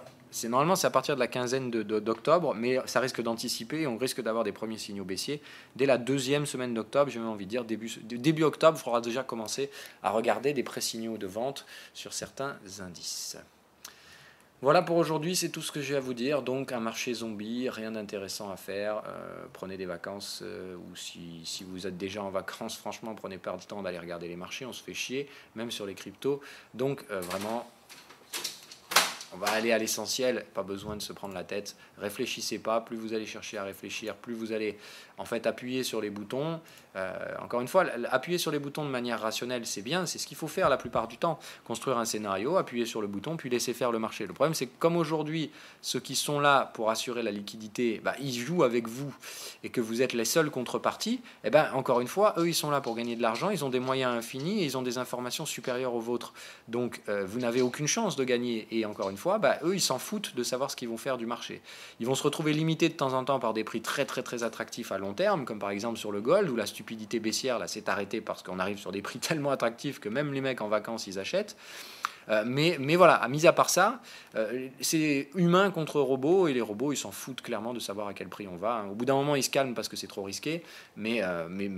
S1: normalement c'est à partir de la quinzaine d'octobre, mais ça risque d'anticiper et on risque d'avoir des premiers signaux baissiers dès la deuxième semaine d'octobre. J'ai même envie de dire début octobre, il faudra déjà commencer à regarder des pré-signaux de vente sur certains indices. Voilà pour aujourd'hui, c'est tout ce que j'ai à vous dire. Donc un marché zombie, rien d'intéressant à faire. Prenez des vacances ou si vous êtes déjà en vacances, franchement, prenez pas le temps d'aller regarder les marchés. On se fait chier, même sur les cryptos. Donc vraiment, on va aller à l'essentiel. Pas besoin de se prendre la tête. Réfléchissez pas. Plus vous allez chercher à réfléchir, plus vous allez en fait appuyer sur les boutons. Encore une fois, appuyer sur les boutons de manière rationnelle, c'est bien, c'est ce qu'il faut faire la plupart du temps. Construire un scénario, appuyer sur le bouton, puis laisser faire le marché. Le problème, c'est que comme aujourd'hui, ceux qui sont là pour assurer la liquidité, ils jouent avec vous et que vous êtes les seuls contreparties, encore une fois, eux, ils sont là pour gagner de l'argent, ils ont des moyens infinis et ils ont des informations supérieures aux vôtres. Donc, vous n'avez aucune chance de gagner. Et encore une fois, eux, ils s'en foutent de savoir ce qu'ils vont faire du marché. Ils vont se retrouver limités de temps en temps par des prix très, très, très attractifs à long terme, comme par exemple sur le gold, où la stupidité baissière là s'est arrêtée parce qu'on arrive sur des prix tellement attractifs que même les mecs en vacances ils achètent. Mais voilà, mis à part ça, c'est humain contre robot, et les robots, ils s'en foutent clairement de savoir à quel prix on va. Au bout d'un moment, ils se calment parce que c'est trop risqué, mais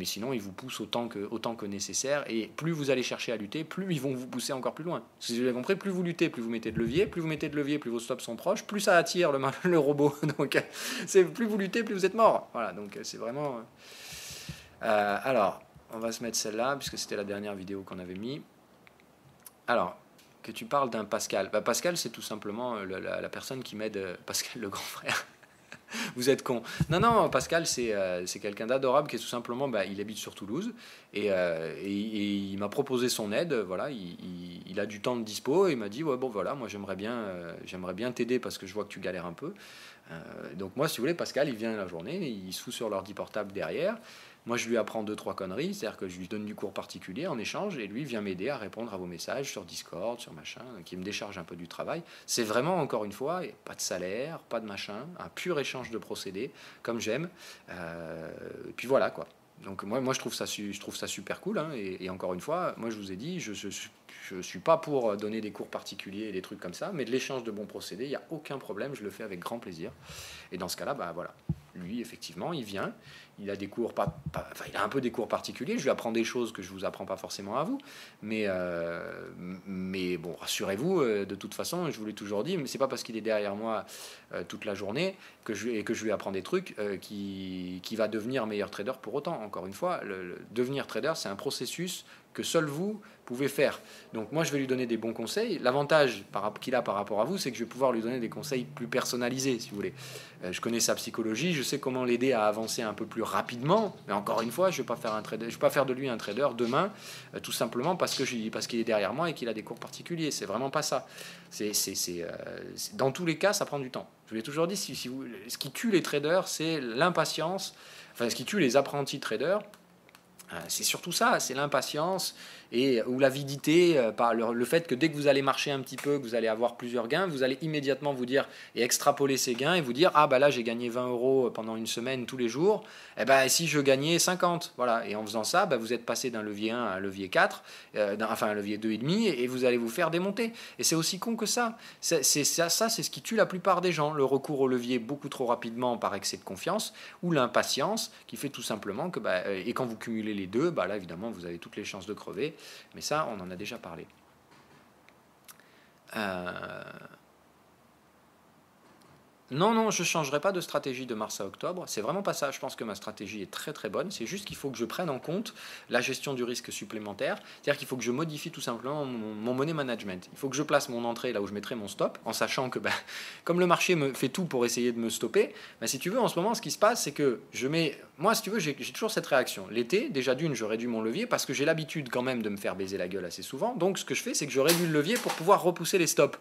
S1: sinon, ils vous poussent autant que nécessaire, et plus vous allez chercher à lutter, plus ils vont vous pousser encore plus loin. Si vous l'avez compris, plus vous luttez, plus vous mettez de levier, plus vos stops sont proches, plus ça attire le robot. Donc, plus vous luttez, plus vous êtes mort. Voilà, donc c'est vraiment... alors, on va se mettre celle-là, puisque c'était la dernière vidéo qu'on avait mis. Alors, que tu parles d'un Pascal. Pascal, c'est tout simplement la personne qui m'aide, Pascal le grand frère. Vous êtes con. Non, Pascal, c'est quelqu'un d'adorable qui est tout simplement, il habite sur Toulouse, et il m'a proposé son aide. Voilà, il a du temps de dispo, et il m'a dit, ouais, bon voilà, moi j'aimerais bien t'aider parce que je vois que tu galères un peu. Donc moi, si vous voulez, Pascal, il vient la journée, il se fout sur l'ordi portable derrière. Moi, je lui apprends 2-3 conneries, c'est-à-dire que je lui donne du cours particulier en échange, et lui vient m'aider à répondre à vos messages sur Discord, sur machin, qui me décharge un peu du travail. C'est vraiment, encore une fois, pas de salaire, pas de machin, un pur échange de procédés, comme j'aime. Et puis voilà, quoi. Donc moi je trouve ça super cool, hein, et encore une fois, moi je vous ai dit, je suis pas pour donner des cours particuliers et des trucs comme ça, mais de l'échange de bons procédés, il n'y a aucun problème, je le fais avec grand plaisir. Et dans ce cas-là, voilà, lui effectivement, il vient, il a des cours il a un peu des cours particuliers, je lui apprends des choses que je vous apprends pas forcément à vous, mais bon, rassurez-vous, de toute façon, je vous l'ai toujours dit, mais c'est pas parce qu'il est derrière moi toute la journée que je lui apprends des trucs qui va devenir meilleur trader pour autant. Encore une fois, devenir trader, c'est un processus que seul vous pouvez faire. Donc moi, je vais lui donner des bons conseils. L'avantage qu'il a par rapport à vous, c'est que je vais pouvoir lui donner des conseils plus personnalisés, si vous voulez. Je connais sa psychologie, je sais comment l'aider à avancer un peu plus rapidement. Mais encore une fois, je vais pas faire de lui un trader demain, tout simplement parce qu'il est derrière moi et qu'il a des cours particuliers. C'est vraiment pas ça. Dans tous les cas, ça prend du temps. Je vous l'ai toujours dit, ce qui tue les traders, c'est l'impatience. Enfin, ce qui tue les apprentis traders, c'est surtout ça, c'est l'impatience ou l'avidité, par le fait que dès que vous allez marcher un petit peu, que vous allez avoir plusieurs gains, vous allez immédiatement vous dire et extrapoler ces gains et vous dire, là j'ai gagné 20 € pendant une semaine tous les jours, si je gagnais 50, voilà. Et en faisant ça, vous êtes passé d'un levier 1 à un levier 4, un levier 2,5, et vous allez vous faire démonter. Et c'est aussi con que ça. C'est ce qui tue la plupart des gens, le recours au levier beaucoup trop rapidement par excès de confiance, ou l'impatience qui fait tout simplement que, et quand vous cumulez les deux, là évidemment vous avez toutes les chances de crever. Mais ça, on en a déjà parlé. Non, je ne changerai pas de stratégie de mars à octobre. C'est vraiment pas ça. Je pense que ma stratégie est très très bonne. C'est juste qu'il faut que je prenne en compte la gestion du risque supplémentaire. C'est-à-dire qu'il faut que je modifie tout simplement mon money management. Il faut que je place mon entrée là où je mettrai mon stop, en sachant que comme le marché me fait tout pour essayer de me stopper, si tu veux, en ce moment, ce qui se passe, c'est que moi, si tu veux, j'ai toujours cette réaction. L'été, déjà d'une, je réduis mon levier parce que j'ai l'habitude quand même de me faire baiser la gueule assez souvent. Donc ce que je fais, c'est que je réduis le levier pour pouvoir repousser les stops.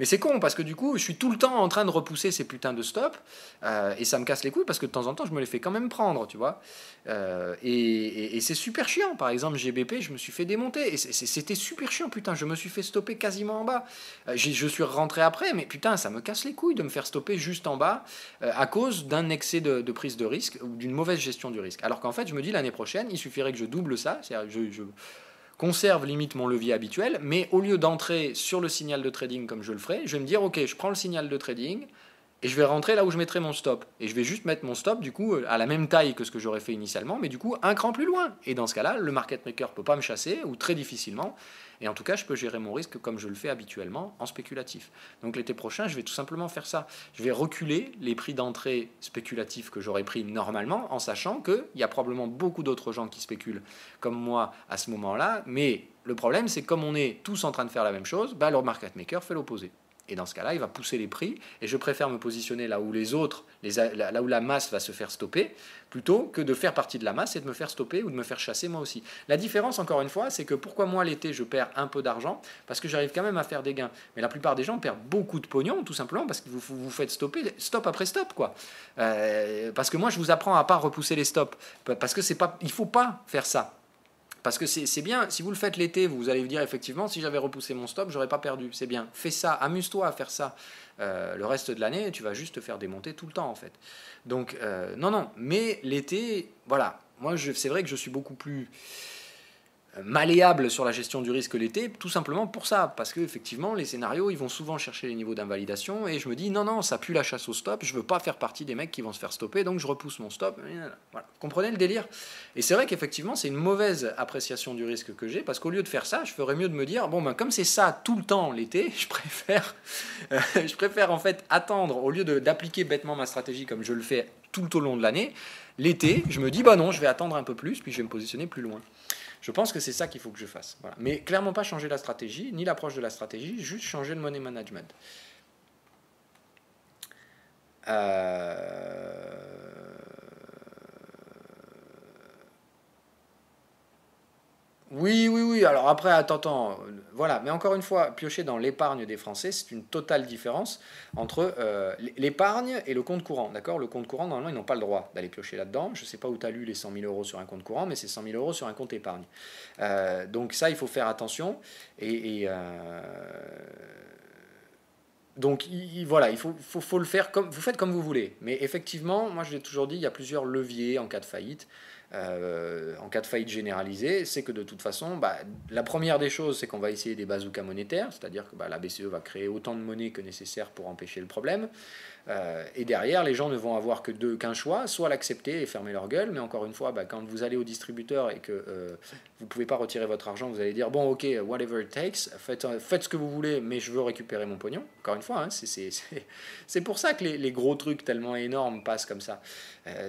S1: Mais c'est con parce que du coup, je suis tout le temps en train de repousser ces putains de stops et ça me casse les couilles parce que de temps en temps, je me les fais quand même prendre, tu vois. Et c'est super chiant. Par exemple, GBP, je me suis fait démonter et c'était super chiant, putain. Je me suis fait stopper quasiment en bas. Je suis rentré après, mais putain, ça me casse les couilles de me faire stopper juste en bas à cause d'un excès de prise de risque ou d'une mauvaise gestion du risque. Alors qu'en fait, je me dis l'année prochaine, il suffirait que je double ça, c'est-à-dire je conserve limite mon levier habituel, mais au lieu d'entrer sur le signal de trading comme je le ferai, je vais me dire, ok, je prends le signal de trading et je vais rentrer là où je mettrai mon stop. Et je vais juste mettre mon stop, du coup, à la même taille que ce que j'aurais fait initialement, mais du coup, un cran plus loin. Et dans ce cas-là, le market maker ne peut pas me chasser, ou très difficilement. Et en tout cas, je peux gérer mon risque comme je le fais habituellement en spéculatif. Donc l'été prochain, je vais tout simplement faire ça. Je vais reculer les prix d'entrée spéculatifs que j'aurais pris normalement, en sachant qu'il y a probablement beaucoup d'autres gens qui spéculent comme moi à ce moment-là. Mais le problème, c'est que comme on est tous en train de faire la même chose, le market maker fait l'opposé. Et dans ce cas-là, il va pousser les prix, et je préfère me positionner là où les autres, là où la masse va se faire stopper, plutôt que de faire partie de la masse et de me faire stopper ou de me faire chasser moi aussi. La différence, encore une fois, c'est que pourquoi moi l'été je perds un peu d'argent, parce que j'arrive quand même à faire des gains. Mais la plupart des gens perdent beaucoup de pognon, tout simplement parce que vous faites stopper, stop après stop, quoi. Parce que moi, je vous apprends à pas repousser les stops, parce que il faut pas faire ça. Parce que c'est bien, si vous le faites l'été, vous allez vous dire effectivement, si j'avais repoussé mon stop, j'aurais pas perdu. C'est bien, fais ça, amuse-toi à faire ça. Le reste de l'année, tu vas juste te faire démonter tout le temps en fait. Donc non, mais l'été, voilà, moi c'est vrai que je suis beaucoup plus malléable sur la gestion du risque l'été, tout simplement pour ça, parce que effectivement les scénarios ils vont souvent chercher les niveaux d'invalidation et je me dis non ça pue la chasse au stop, je veux pas faire partie des mecs qui vont se faire stopper, donc je repousse mon stop. Voilà. Vous comprenez le délire? Et c'est vrai qu'effectivement c'est une mauvaise appréciation du risque que j'ai, parce qu'au lieu de faire ça, je ferais mieux de me dire bon ben comme c'est ça tout le temps l'été, je préfère en fait attendre, au lieu d'appliquer bêtement ma stratégie comme je le fais tout au long de l'année. L'été, je me dis bah non, je vais attendre un peu plus, puis je vais me positionner plus loin. Je pense que c'est ça qu'il faut que je fasse. Voilà. Mais clairement pas changer la stratégie, ni l'approche de la stratégie, juste changer le money management. Oui. Alors après, attends. Voilà. Mais encore une fois, piocher dans l'épargne des Français, c'est une totale différence entre l'épargne et le compte courant. D'accord? Le compte courant, normalement, ils n'ont pas le droit d'aller piocher là-dedans. Je ne sais pas où tu as lu les 100 000 euros sur un compte courant, mais c'est 100 000 euros sur un compte épargne. Donc ça, il faut faire attention. Donc voilà, il faut le faire comme vous faites comme vous voulez. Mais effectivement, moi je l'ai toujours dit, il y a plusieurs leviers en cas de faillite. En cas de faillite généralisée, c'est que de toute façon, la première des choses, c'est qu'on va essayer des bazookas monétaires, c'est-à-dire que la BCE va créer autant de monnaie que nécessaire pour empêcher le problème. Et derrière, les gens ne vont avoir qu'un choix, soit l'accepter et fermer leur gueule, mais encore une fois, quand vous allez au distributeur et que vous ne pouvez pas retirer votre argent, vous allez dire, bon ok, whatever it takes, faites ce que vous voulez, mais je veux récupérer mon pognon. Encore une fois, hein, c'est pour ça que les gros trucs tellement énormes passent comme ça.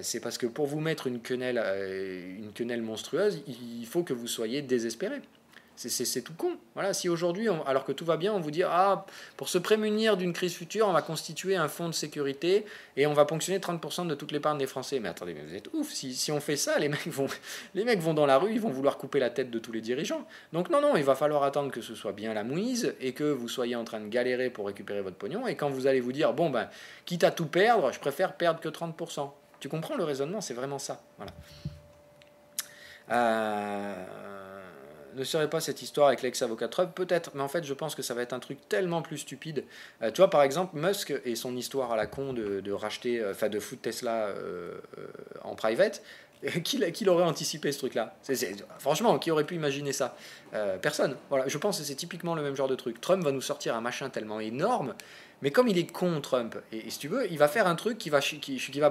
S1: C'est parce que pour vous mettre une quenelle monstrueuse, il faut que vous soyez désespéré. C'est tout con. Voilà, si aujourd'hui, alors que tout va bien, on vous dit pour se prémunir d'une crise future, on va constituer un fonds de sécurité et on va ponctionner 30% de toute l'épargne des Français. Mais attendez, mais vous êtes ouf. Si on fait ça, les mecs vont dans la rue, ils vont vouloir couper la tête de tous les dirigeants. Donc non, il va falloir attendre que ce soit bien la mouise et que vous soyez en train de galérer pour récupérer votre pognon. Et quand vous allez vous dire, quitte à tout perdre, je préfère perdre que 30%. Tu comprends le raisonnement? C'est vraiment ça. Voilà. Ne serait pas cette histoire avec l'ex-avocat Trump? Peut-être, mais en fait, je pense que ça va être un truc tellement plus stupide. Tu vois, par exemple, Musk et son histoire à la con de racheter, de foutre Tesla en private. Qui l'aurait anticipé ce truc-là? Franchement, qui aurait pu imaginer ça? Personne. Voilà, je pense que c'est typiquement le même genre de truc. Trump va nous sortir un machin tellement énorme, mais comme il est con, Trump, et si tu veux, il va faire un truc qui va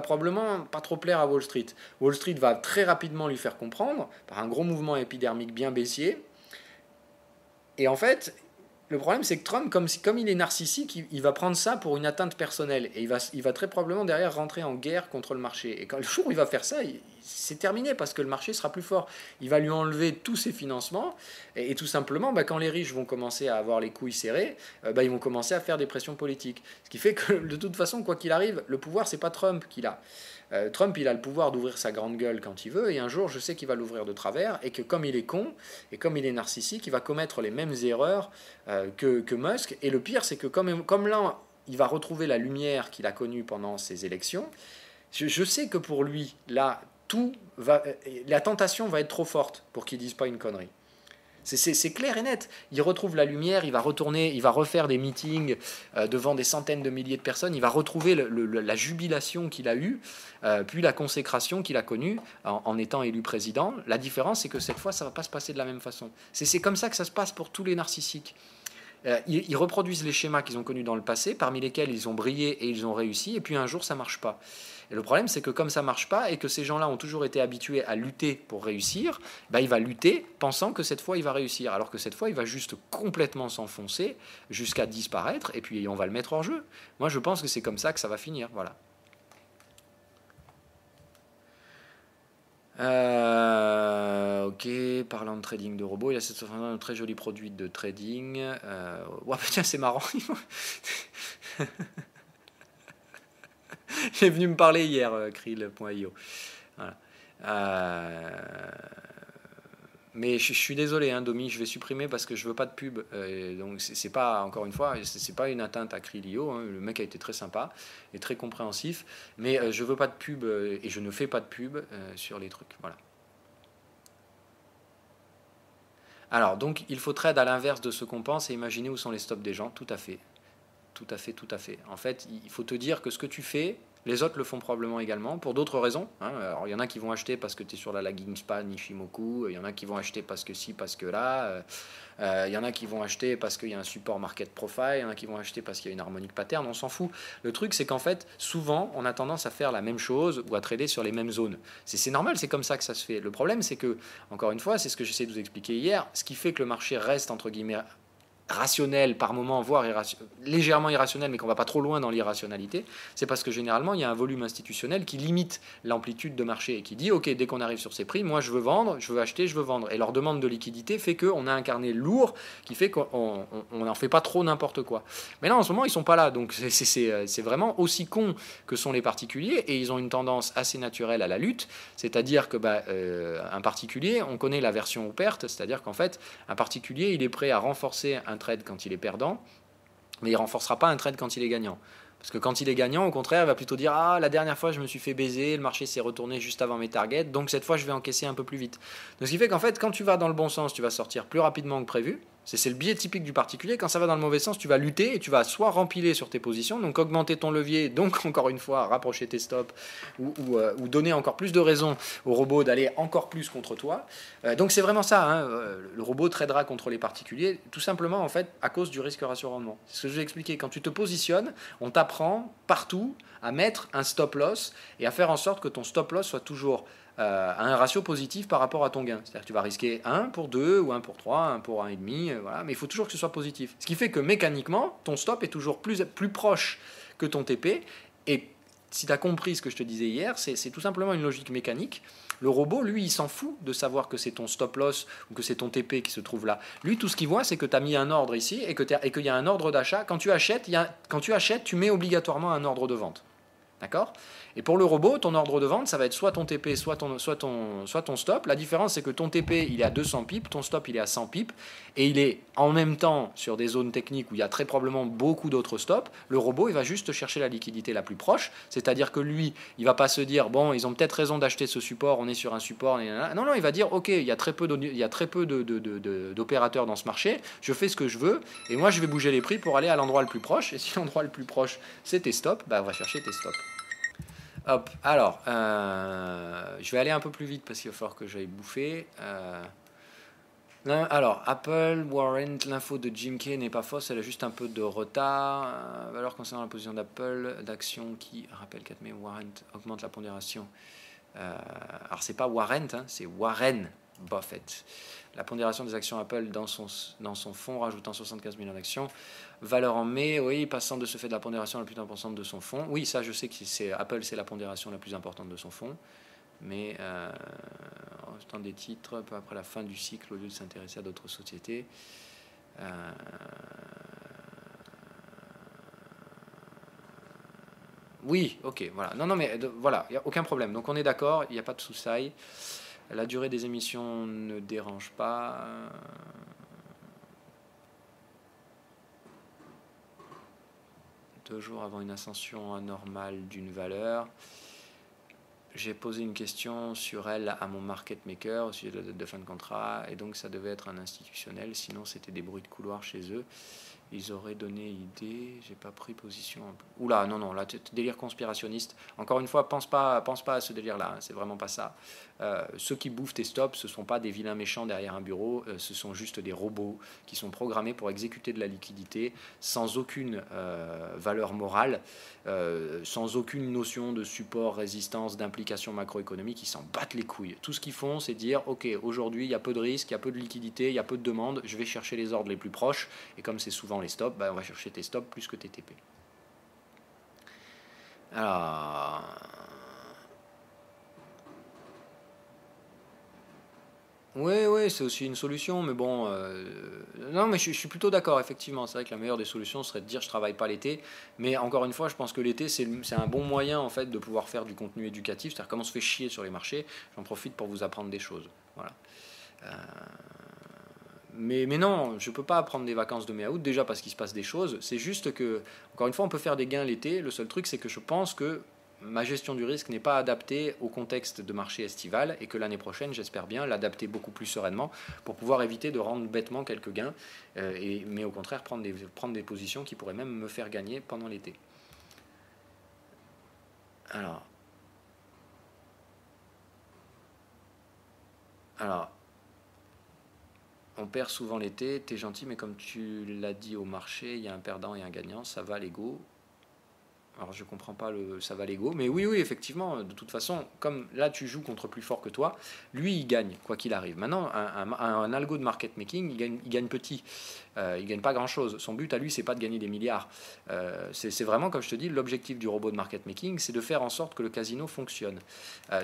S1: probablement pas trop plaire à Wall Street. Wall Street va très rapidement lui faire comprendre, par un gros mouvement épidermique bien baissier. Et en fait, le problème, c'est que Trump, comme il est narcissique, il va prendre ça pour une atteinte personnelle. Et il va très probablement derrière rentrer en guerre contre le marché. Et quand le jour où il va faire ça, c'est terminé parce que le marché sera plus fort. Il va lui enlever tous ses financements. Et tout simplement, quand les riches vont commencer à avoir les couilles serrées, ils vont commencer à faire des pressions politiques. Ce qui fait que de toute façon, quoi qu'il arrive, le pouvoir, c'est pas Trump qui l'a. Trump, il a le pouvoir d'ouvrir sa grande gueule quand il veut, et un jour, je sais qu'il va l'ouvrir de travers, et que comme il est con, et comme il est narcissique, il va commettre les mêmes erreurs que Musk. Et le pire, c'est que comme là, il va retrouver la lumière qu'il a connue pendant ses élections, je sais que pour lui, là, la tentation va être trop forte pour qu'il dise pas une connerie. C'est clair et net. Il retrouve la lumière, il va retourner, il va refaire des meetings devant des centaines de milliers de personnes, il va retrouver la jubilation qu'il a eue, puis la consécration qu'il a connue en étant élu président. La différence, c'est que cette fois, ça ne va pas se passer de la même façon. C'est comme ça que ça se passe pour tous les narcissiques. Ils reproduisent les schémas qu'ils ont connus dans le passé, parmi lesquels ils ont brillé et ils ont réussi, et puis un jour, ça ne marche pas. Et le problème, c'est que comme ça ne marche pas et que ces gens-là ont toujours été habitués à lutter pour réussir, il va lutter pensant que cette fois, il va réussir. Alors que cette fois, il va juste complètement s'enfoncer jusqu'à disparaître et puis on va le mettre hors jeu. Moi, je pense que c'est comme ça que ça va finir. Voilà. Ok, parlant de trading de robots, il y a cette un très joli produit de trading. Tiens, c'est marrant. Il est venu me parler hier, Krill.io. Voilà. Mais je suis désolé, hein, Domi, je vais supprimer parce que je veux pas de pub. Donc c'est pas, encore une fois, c'est pas une atteinte à Krill.io. Hein, le mec a été très sympa et très compréhensif, mais je veux pas de pub et je ne fais pas de pub sur les trucs. Voilà. Alors, donc, il faut trade à l'inverse de ce qu'on pense et imaginer où sont les stops des gens. Tout à fait. Tout à fait. En fait, il faut te dire que ce que tu fais, Les autres le font probablement également, pour d'autres raisons. Hein. Alors, il y en a qui vont acheter parce que tu es sur la lagging span Nishimoku, il y en a qui vont acheter parce que si, parce que là, il y en a qui vont acheter parce qu'il y a un support market profile, il y en a qui vont acheter parce qu'il y a une harmonique pattern, on s'en fout. Le truc, c'est qu'en fait, souvent, on a tendance à faire la même chose ou à trader sur les mêmes zones. C'est normal, c'est comme ça que ça se fait. Le problème, c'est que, encore une fois, c'est ce que j'essaie de vous expliquer hier, ce qui fait que le marché reste, entre guillemets, rationnel par moment, voire légèrement irrationnel, mais qu'on ne va pas trop loin dans l'irrationalité, c'est parce que généralement, il y a un volume institutionnel qui limite l'amplitude de marché et qui dit, OK, dès qu'on arrive sur ces prix, moi je veux vendre, je veux acheter, je veux vendre. Et leur demande de liquidité fait qu'on a un carnet lourd qui fait qu'on n'en fait pas trop n'importe quoi. Mais là, en ce moment, ils ne sont pas là. Donc c'est vraiment aussi con que sont les particuliers et ils ont une tendance assez naturelle à la lutte. C'est-à-dire que un particulier, on connaît la version aux pertes, c'est-à-dire qu'en fait, un particulier, il est prêt à renforcer un trade quand il est perdant, mais il ne renforcera pas un trade quand il est gagnant. Parce que quand il est gagnant, au contraire, il va plutôt dire « Ah, la dernière fois, je me suis fait baiser, le marché s'est retourné juste avant mes targets, donc cette fois, je vais encaisser un peu plus vite. » Donc, ce qui fait qu'en fait, quand tu vas dans le bon sens, tu vas sortir plus rapidement que prévu. C'est le biais typique du particulier. Quand ça va dans le mauvais sens, tu vas lutter et tu vas soit rempiler sur tes positions, donc augmenter ton levier, donc encore une fois, rapprocher tes stops ou donner encore plus de raisons au robot d'aller encore plus contre toi. Donc c'est vraiment ça. Hein. Le robot tradera contre les particuliers, tout simplement en fait à cause du risque ratio-rendement. C'est ce que je vais expliquer. Quand tu te positionnes, on t'apprend partout à mettre un stop loss et à faire en sorte que ton stop loss soit toujours à un ratio positif par rapport à ton gain. C'est-à-dire que tu vas risquer 1 pour 2 ou 1 pour 3, 1 pour 1,5, voilà, mais il faut toujours que ce soit positif. Ce qui fait que mécaniquement, ton stop est toujours plus proche que ton TP. Et si tu as compris ce que je te disais hier, c'est tout simplement une logique mécanique. Le robot, lui, il s'en fout de savoir que c'est ton stop loss ou que c'est ton TP qui se trouve là. Lui, tout ce qu'il voit, c'est que tu as mis un ordre ici et qu'il y a un ordre d'achat. Quand tu achètes, tu mets obligatoirement un ordre de vente. D'accord ? Et pour le robot, ton ordre de vente, ça va être soit ton TP, soit ton stop. La différence, c'est que ton TP, il est à 200 pips, ton stop, il est à 100 pips, et il est en même temps sur des zones techniques où il y a très probablement beaucoup d'autres stops. Le robot, il va juste chercher la liquidité la plus proche, c'est-à-dire que lui, il va pas se dire, bon, ils ont peut-être raison d'acheter ce support, on est sur un support, non, non, il va dire, ok, il y a très peu d'opérateurs dans ce marché, je fais ce que je veux, et moi, je vais bouger les prix pour aller à l'endroit le plus proche, et si l'endroit le plus proche, c'est tes stops, on va chercher tes stops. Hop, alors, je vais aller un peu plus vite parce qu'il va falloir que j'aille bouffer. Alors, Apple, Warrant, l'info de Jim Kay n'est pas fausse, elle a juste un peu de retard. Valeur concernant la position d'Apple, d'action qui, rappelle 4 mai, Warrant augmente la pondération. Alors, c'est pas Warrant, hein, c'est Warren Buffett. La pondération des actions Apple dans son fonds, rajoutant 75 millions d'actions. Valeur en mai, oui, passant de ce fait de la pondération la plus importante de son fonds. Oui, ça, je sais que Apple, c'est la pondération la plus importante de son fonds. Mais en temps des titres, peu après la fin du cycle, au lieu de s'intéresser à d'autres sociétés. Oui, ok, voilà. Non, mais voilà, il n'y a aucun problème. Donc on est d'accord, il n'y a pas de soussailles. La durée des émissions ne dérange pas. 2 jours avant une ascension anormale d'une valeur. J'ai posé une question sur elle à mon market maker au sujet de la date de fin de contrat, et donc ça devait être un institutionnel, sinon c'était des bruits de couloir chez eux. Ils auraient donné idée, j'ai pas pris position. Oula, non, là, délire conspirationniste. Encore une fois, pense pas à ce délire-là, hein, c'est vraiment pas ça. Ceux qui bouffent tes stops, ce sont pas des vilains méchants derrière un bureau, ce sont juste des robots qui sont programmés pour exécuter de la liquidité sans aucune valeur morale, sans aucune notion de support, résistance, d'implication macroéconomique. Ils s'en battent les couilles. Tout ce qu'ils font, c'est dire, ok, aujourd'hui, il y a peu de risques, il y a peu de liquidité, il y a peu de demandes, je vais chercher les ordres les plus proches, et comme c'est souvent les stops, on va chercher tes stops plus que tes TP. Alors, oui, c'est aussi une solution, mais bon, non, mais je suis plutôt d'accord, effectivement. C'est vrai que la meilleure des solutions serait de dire je travaille pas l'été, mais encore une fois, je pense que l'été c'est un bon moyen en fait de pouvoir faire du contenu éducatif, c'est-à-dire comment on se fait chier sur les marchés. J'en profite pour vous apprendre des choses, voilà. Mais non, je ne peux pas prendre des vacances de mai à août, déjà parce qu'il se passe des choses. C'est juste que, encore une fois, on peut faire des gains l'été. Le seul truc, c'est que je pense que ma gestion du risque n'est pas adaptée au contexte de marché estival et que l'année prochaine, j'espère bien l'adapter beaucoup plus sereinement pour pouvoir éviter de rendre bêtement quelques gains, mais au contraire prendre des positions qui pourraient même me faire gagner pendant l'été. Alors, alors, on perd souvent l'été, t'es gentil, mais comme tu l'as dit au marché, il y a un perdant et un gagnant, ça va l'ego. Alors je comprends pas le ça va l'ego, mais oui, oui, effectivement, de toute façon, comme là tu joues contre plus fort que toi, lui il gagne, quoi qu'il arrive. Maintenant, un algo de market making, il gagne petit, il gagne pas grand-chose. Son but à lui, c'est pas de gagner des milliards. C'est vraiment, comme je te dis, l'objectif du robot de market making, c'est de faire en sorte que le casino fonctionne.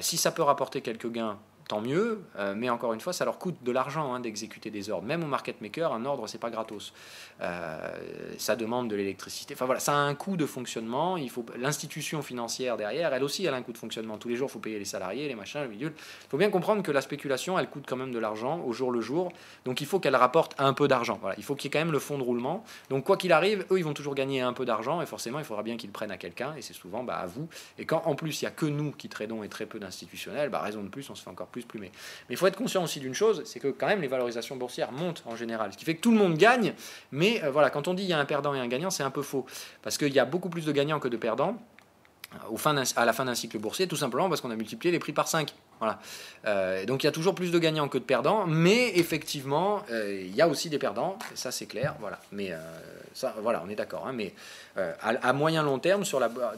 S1: Si ça peut rapporter quelques gains, tant mieux, mais encore une fois, ça leur coûte de l'argent hein, d'exécuter des ordres. Même au market maker, un ordre, c'est pas gratos. Ça demande de l'électricité. Enfin voilà, ça a un coût de fonctionnement. Il faut l'institution financière derrière, elle aussi, elle a un coût de fonctionnement. Tous les jours, il faut payer les salariés, les machins, les bidules. Il faut bien comprendre que la spéculation, elle coûte quand même de l'argent au jour le jour. Donc il faut qu'elle rapporte un peu d'argent. Voilà, il faut qu'il y ait quand même le fonds de roulement. Donc quoi qu'il arrive, eux, ils vont toujours gagner un peu d'argent et forcément, il faudra bien qu'ils prennent à quelqu'un. Et c'est souvent à vous. Et quand en plus, il n'y a que nous qui tradons et très peu d'institutionnels, raison de plus, on se fait encore plus plumer. Mais il faut être conscient aussi d'une chose, c'est que quand même les valorisations boursières montent en général. Ce qui fait que tout le monde gagne. Mais voilà, quand on dit il y a un perdant et un gagnant, c'est un peu faux. Parce qu'il y a beaucoup plus de gagnants que de perdants à la fin d'un cycle boursier, tout simplement parce qu'on a multiplié les prix par 5. Voilà. Donc il y a toujours plus de gagnants que de perdants, mais effectivement, il y a aussi des perdants, et ça c'est clair. Voilà. Mais ça, voilà, on est d'accord. Hein, mais à moyen long terme,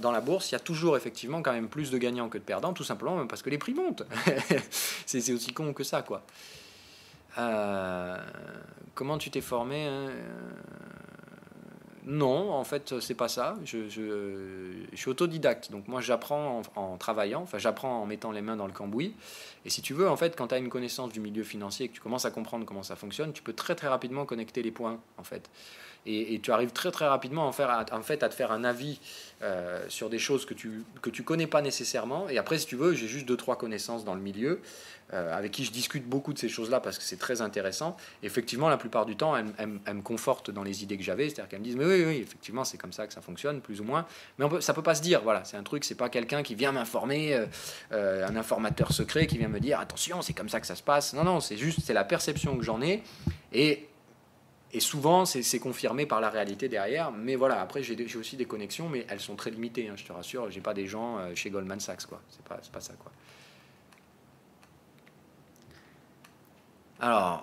S1: dans la bourse, il y a toujours effectivement quand même plus de gagnants que de perdants, tout simplement parce que les prix montent. C'est aussi con que ça, quoi. Comment tu t'es formé hein Non, en fait, c'est pas ça. Je suis autodidacte. Donc, moi, j'apprends en travaillant. Enfin, j'apprends en mettant les mains dans le cambouis. Et si tu veux, en fait, quand tu as une connaissance du milieu financier et que tu commences à comprendre comment ça fonctionne, tu peux très, très rapidement connecter les points, en fait. Et tu arrives très, très rapidement à te faire un avis sur des choses que tu connais pas nécessairement. Et après, si tu veux, j'ai juste 2-3 connaissances dans le milieu avec qui je discute beaucoup de ces choses-là parce que c'est très intéressant. Et effectivement, la plupart du temps, elles me confortent dans les idées que j'avais. C'est-à-dire qu'elles me disent, mais oui, oui, effectivement, c'est comme ça que ça fonctionne, plus ou moins. Mais ça peut pas se dire. Voilà, c'est un truc, c'est pas quelqu'un qui vient m'informer, un informateur secret qui vient me dire, attention, c'est comme ça que ça se passe. Non, non, c'est la perception que j'en ai. Et souvent, c'est confirmé par la réalité derrière. Mais voilà, après, j'ai aussi des connexions, mais elles sont très limitées, hein, je te rassure. J'ai pas des gens chez Goldman Sachs, quoi. C'est pas ça, quoi. Alors,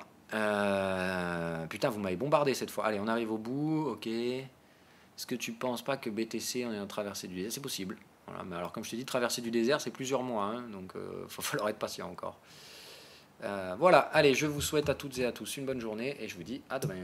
S1: putain, vous m'avez bombardé cette fois. Allez, on arrive au bout, ok. Est-ce que tu penses pas que BTC, on est en traversée du désert? C'est possible. Voilà, mais alors, comme je t'ai dit, traversée du désert, c'est plusieurs mois, hein, donc il va falloir être patient encore. Voilà, allez, je vous souhaite à toutes et à tous une bonne journée et je vous dis à demain.